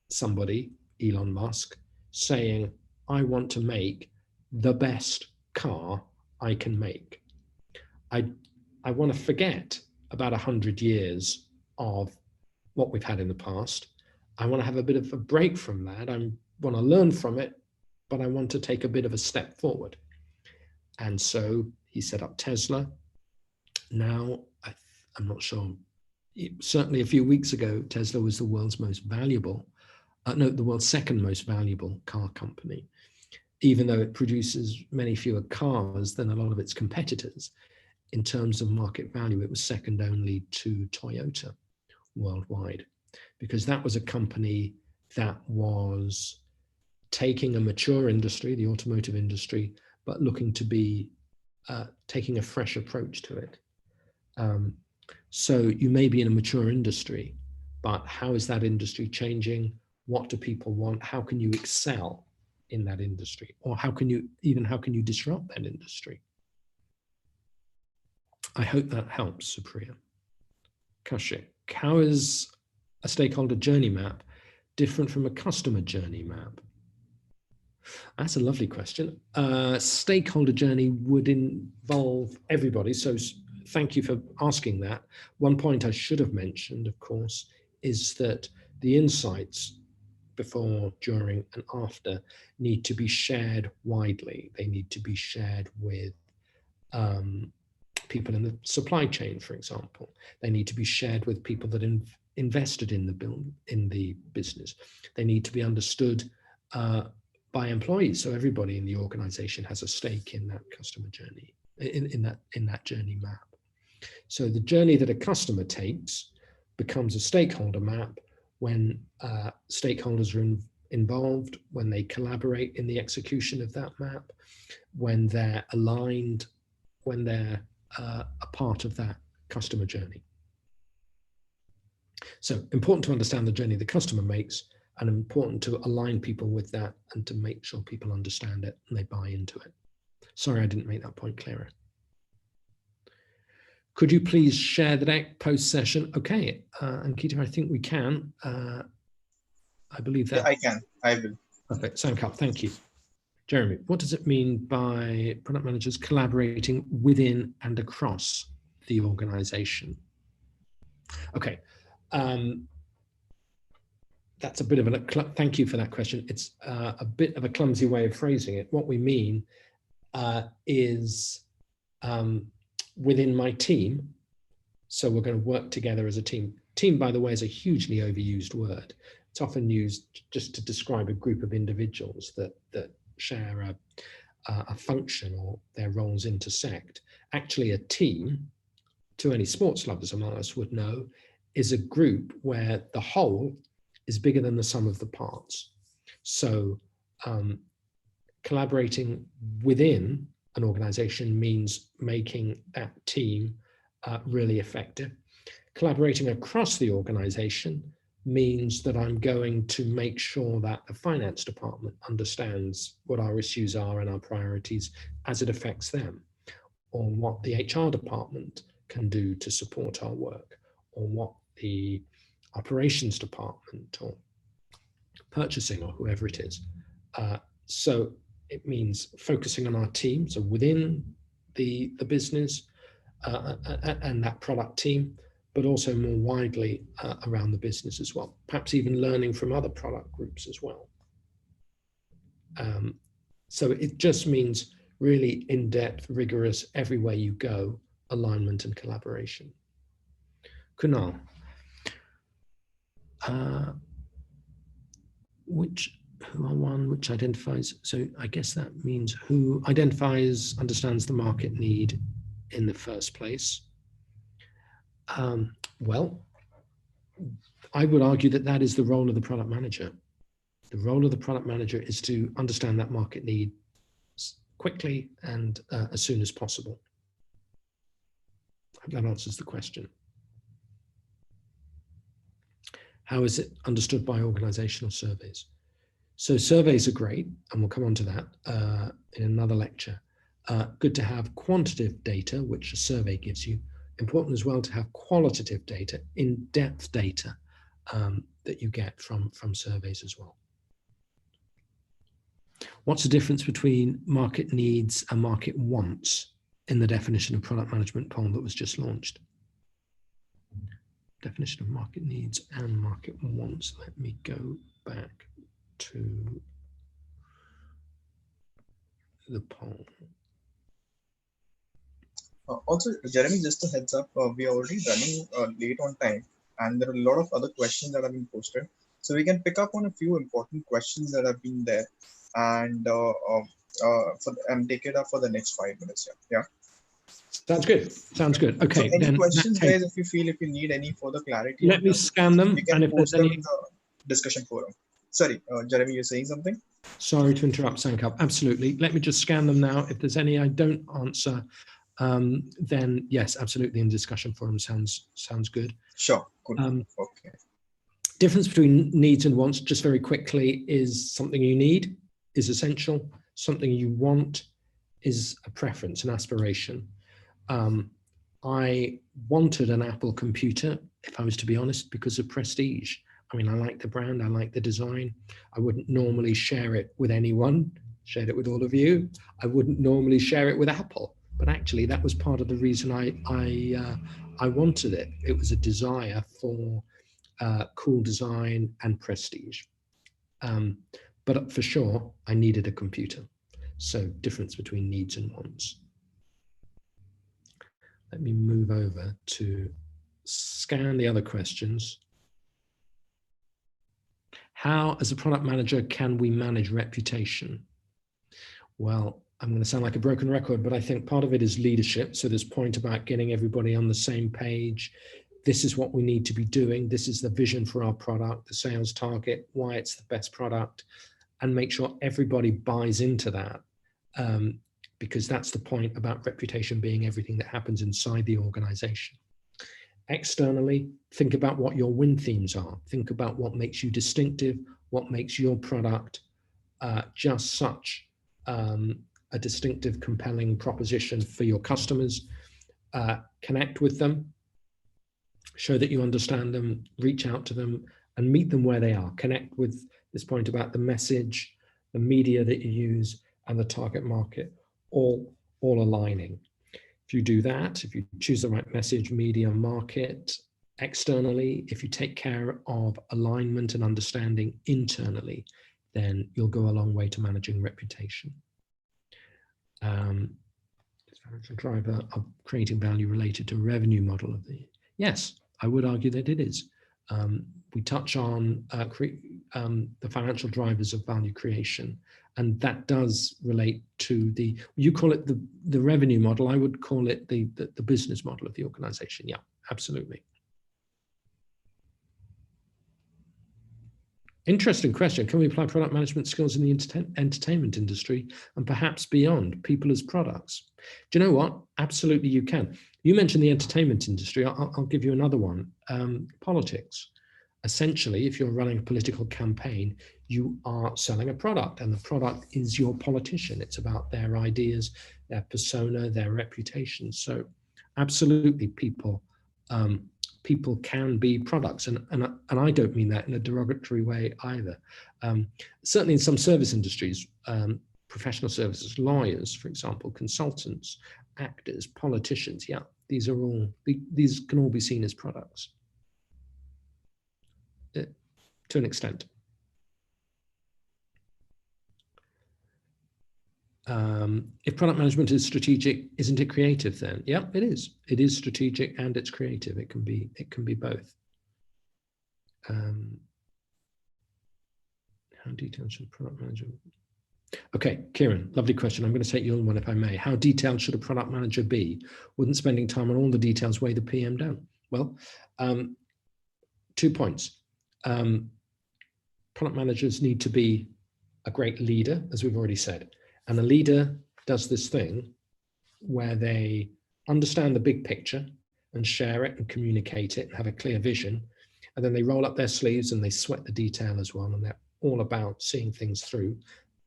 somebody, Elon Musk, saying, I want to make the best car I can make. I want to forget about 100 years of what we've had in the past. I want to have a bit of a break from that. I want to learn from it, but I want to take a bit of a step forward. And so he set up Tesla. Now, I'm not sure, certainly a few weeks ago, Tesla was the world's most valuable, the world's second most valuable car company, even though it produces many fewer cars than a lot of its competitors. In terms of market value, it was second only to Toyota worldwide, because that was a company that was taking a mature industry, the automotive industry, but looking to be taking a fresh approach to it. So you may be in a mature industry, but how is that industry changing? What do people want? How can you excel in that industry? Or how can you disrupt that industry? I hope that helps, Supriya. Kaushik, how is a stakeholder journey map different from a customer journey map? That's a lovely question. Stakeholder journey would involve everybody. So thank you for asking that. One point I should have mentioned, of course, is that the insights before, during, and after need to be shared widely. They need to be shared with people in the supply chain, for example. They need to be shared with people that invested in the business. They need to be understood by employees, so everybody in the organization has a stake in that customer journey, in that journey map. So the journey that a customer takes becomes a stakeholder map when stakeholders are involved, when they collaborate in the execution of that map, when they're aligned, when they're a part of that customer journey. So important to understand the journey the customer makes, and important to align people with that and to make sure people understand it and they buy into it. Sorry, I didn't make that point clearer. Could you please share the deck post-session? Okay, Ankita, I think we can. I believe that. Yeah, I can. I will. Perfect. Sankar, thank you. Jeremy, what does it mean by product managers collaborating within and across the organization? Okay, that's a bit of a, thank you for that question. It's a bit of a clumsy way of phrasing it. What we mean is within my team, so we're going to work together as a team. Team, by the way, is a hugely overused word. It's often used just to describe a group of individuals that share a function or their roles intersect. Actually, a team, to any sports lovers among us would know, is a group where the whole is bigger than the sum of the parts. So collaborating within an organization means making that team really effective. Collaborating across the organization means that I'm going to make sure that the finance department understands what our issues are and our priorities as it affects them, or what the HR department can do to support our work, or what the operations department or purchasing or whoever it is. So it means focusing on our team, so within the business and that product team, but also more widely around the business as well, perhaps even learning from other product groups as well. So it just means really in-depth, rigorous, everywhere you go, alignment and collaboration. Kunal, which identifies, so I guess that means who identifies, understands the market need in the first place. Well, I would argue that that is the role of the product manager. The role of the product manager is to understand that market need quickly and as soon as possible. I hope that answers the question. How is it understood by organizational surveys? So surveys are great, and we'll come on to that in another lecture. Good to have quantitative data, which a survey gives you. Important as well to have qualitative data, in-depth data that you get from surveys as well. What's the difference between market needs and market wants in the definition of product management poll that was just launched? Definition of market needs and market wants. Let me go back to the poll. Also, Jeremy, just a heads up, we are already running late on time, and there are a lot of other questions that have been posted. So we can pick up on a few important questions that have been there, and take it up for the next 5 minutes. Yeah. Sounds good. Sounds good. Okay. So any questions, guys? If you need any further clarity, let me scan them. You can post them in the discussion forum. Sorry, Jeremy, you're saying something? Sorry to interrupt, Sankar. Absolutely. Let me just scan them now. If there's any I don't answer, then yes, absolutely. In discussion forum sounds good. Sure. Good. Okay. Difference between needs and wants, just very quickly, is something you need is essential. Something you want is a preference, an aspiration. I wanted an Apple computer, if I was to be honest, because of prestige. I mean, I like the brand, I like the design. I wouldn't normally share it with anyone, shared it with all of you. I wouldn't normally share it with Apple. but actually that was part of the reason I wanted it. It was a desire for cool design and prestige. But for sure, I needed a computer. So difference between needs and wants. Let me move over to scan the other questions. How, as a product manager, can we manage reputation? Well, I'm going to sound like a broken record, but I think part of it is leadership. So this point about getting everybody on the same page. This is what we need to be doing. This is the vision for our product, the sales target, why it's the best product, and make sure everybody buys into that. Because that's the point about reputation being everything that happens inside the organization. Externally, think about what your win themes are. Think about what makes you distinctive, what makes your product just such a distinctive, compelling proposition for your customers. Connect with them, show that you understand them, reach out to them, and meet them where they are. Connect with this point about the message, the media that you use, and the target market, all aligning. If you do that, if you choose the right message, media, market, externally, if you take care of alignment and understanding internally, then you'll go a long way to managing reputation. Financial driver of creating value related to revenue model of the, yes, I would argue that it is. We touch on the financial drivers of value creation, and that does relate to the, you call it the revenue model, I would call it the business model of the organization. Yeah, absolutely. Interesting question. Can we apply product management skills in the entertainment industry and perhaps beyond, people as products? Do you know what? Absolutely you can. You mentioned the entertainment industry. I'll give you another one. Politics. Essentially, if you're running a political campaign, you are selling a product, and the product is your politician. It's about their ideas, their persona, their reputation. So absolutely people can be products, and I don't mean that in a derogatory way either. Certainly in some service industries, professional services, lawyers, for example, consultants, actors, politicians, yeah, these can all be seen as products to an extent. If product management is strategic, isn't it creative then? Yeah, it is. It is strategic and it's creative. It can be both. How detailed should product management? Okay, Kieran, lovely question. I'm going to take you on one if I may. How detailed should a product manager be? Wouldn't spending time on all the details weigh the PM down? Well, 2 points. Product managers need to be a great leader, as we've already said. And a leader does this thing where they understand the big picture and share it and communicate it and have a clear vision. And then they roll up their sleeves and they sweat the detail as well. And they're all about seeing things through,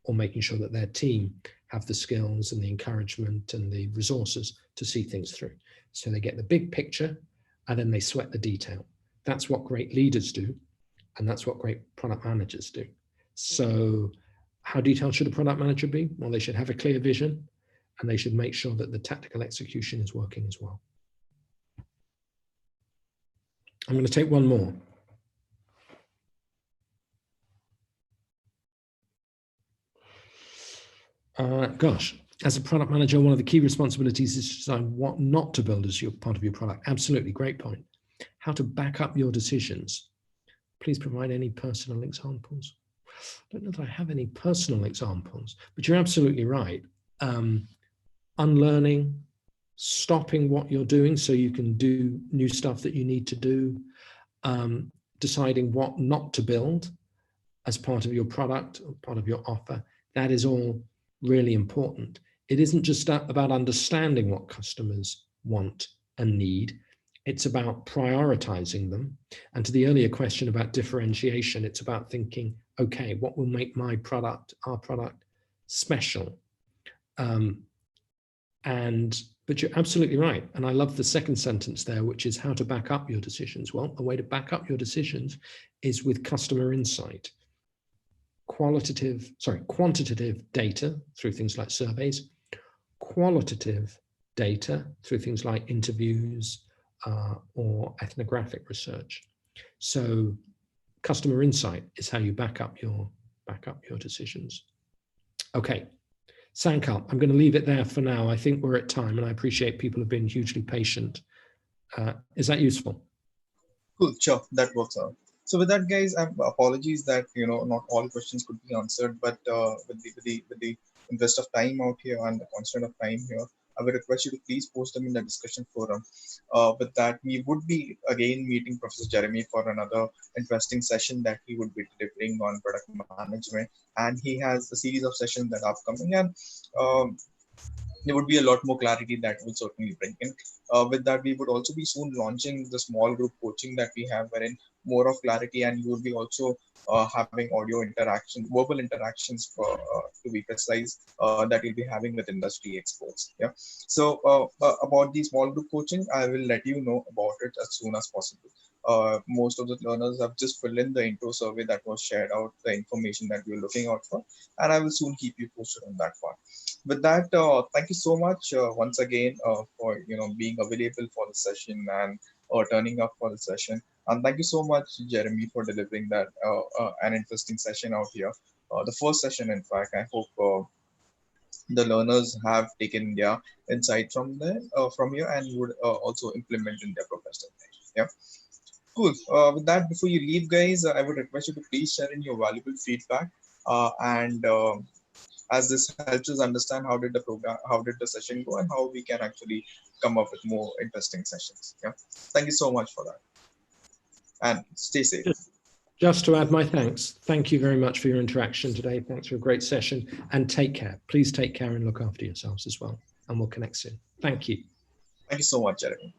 or making sure that their team have the skills and the encouragement and the resources to see things through. So they get the big picture and then they sweat the detail. That's what great leaders do. And that's what great product managers do. So how detailed should a product manager be? Well, they should have a clear vision and they should make sure that the tactical execution is working as well. I'm going to take one more. Gosh, as a product manager, one of the key responsibilities is to decide what not to build as your part of your product. Absolutely, great point. How to back up your decisions. Please provide any personal examples. I don't know that I have any personal examples, but you're absolutely right. Unlearning, stopping what you're doing so you can do new stuff that you need to do, deciding what not to build as part of your product or part of your offer. That is all really important. It isn't just about understanding what customers want and need. It's about prioritizing them. And to the earlier question about differentiation, it's about thinking, okay, what will make my product, our product, special? But you're absolutely right. And I love the second sentence there, which is how to back up your decisions. Well, the way to back up your decisions is with customer insight. Quantitative data through things like surveys, qualitative data through things like interviews or ethnographic research. So customer insight is how you back up your decisions. Okay, Sankalp, I'm going to leave it there for now. I think we're at time, and I appreciate people have been hugely patient. Is that useful? Cool, sure, that works out. So with that, guys, apologies that not all questions could be answered, but with the interest of time out here and the constraint of time here, I would request you to please post them in the discussion forum. With that, we would be again meeting Professor Jeremy for another interesting session that he would be delivering on product management, and he has a series of sessions that are upcoming, and there would be a lot more clarity that will certainly bring in. With that, we would also be soon launching the small group coaching that we have, wherein more of clarity, and you will be also having audio interaction, verbal interactions for to be precise, that you'll be having with industry experts. Yeah. So about the small group coaching, I will let you know about it as soon as possible. Most of the learners have just filled in the intro survey that was shared out, the information that we're looking out for, and I will soon keep you posted on that part. With that, thank you so much once again for being available for the session and turning up for the session. And thank you so much, Jeremy, for delivering that an interesting session out here. The first session, in fact, I hope the learners have taken their insight from there, from you, and would also implement in their professional life. Yeah. Cool. With that, before you leave, guys, I would request you to please share in your valuable feedback, and as this helps us understand how did the session go, and how we can actually come up with more interesting sessions. Yeah. Thank you so much for that, and stay safe. Just to add my thanks. Thank you very much for your interaction today. Thanks for a great session, and take care. Please take care and look after yourselves as well. And we'll connect soon. Thank you. Thank you so much, Jeremy.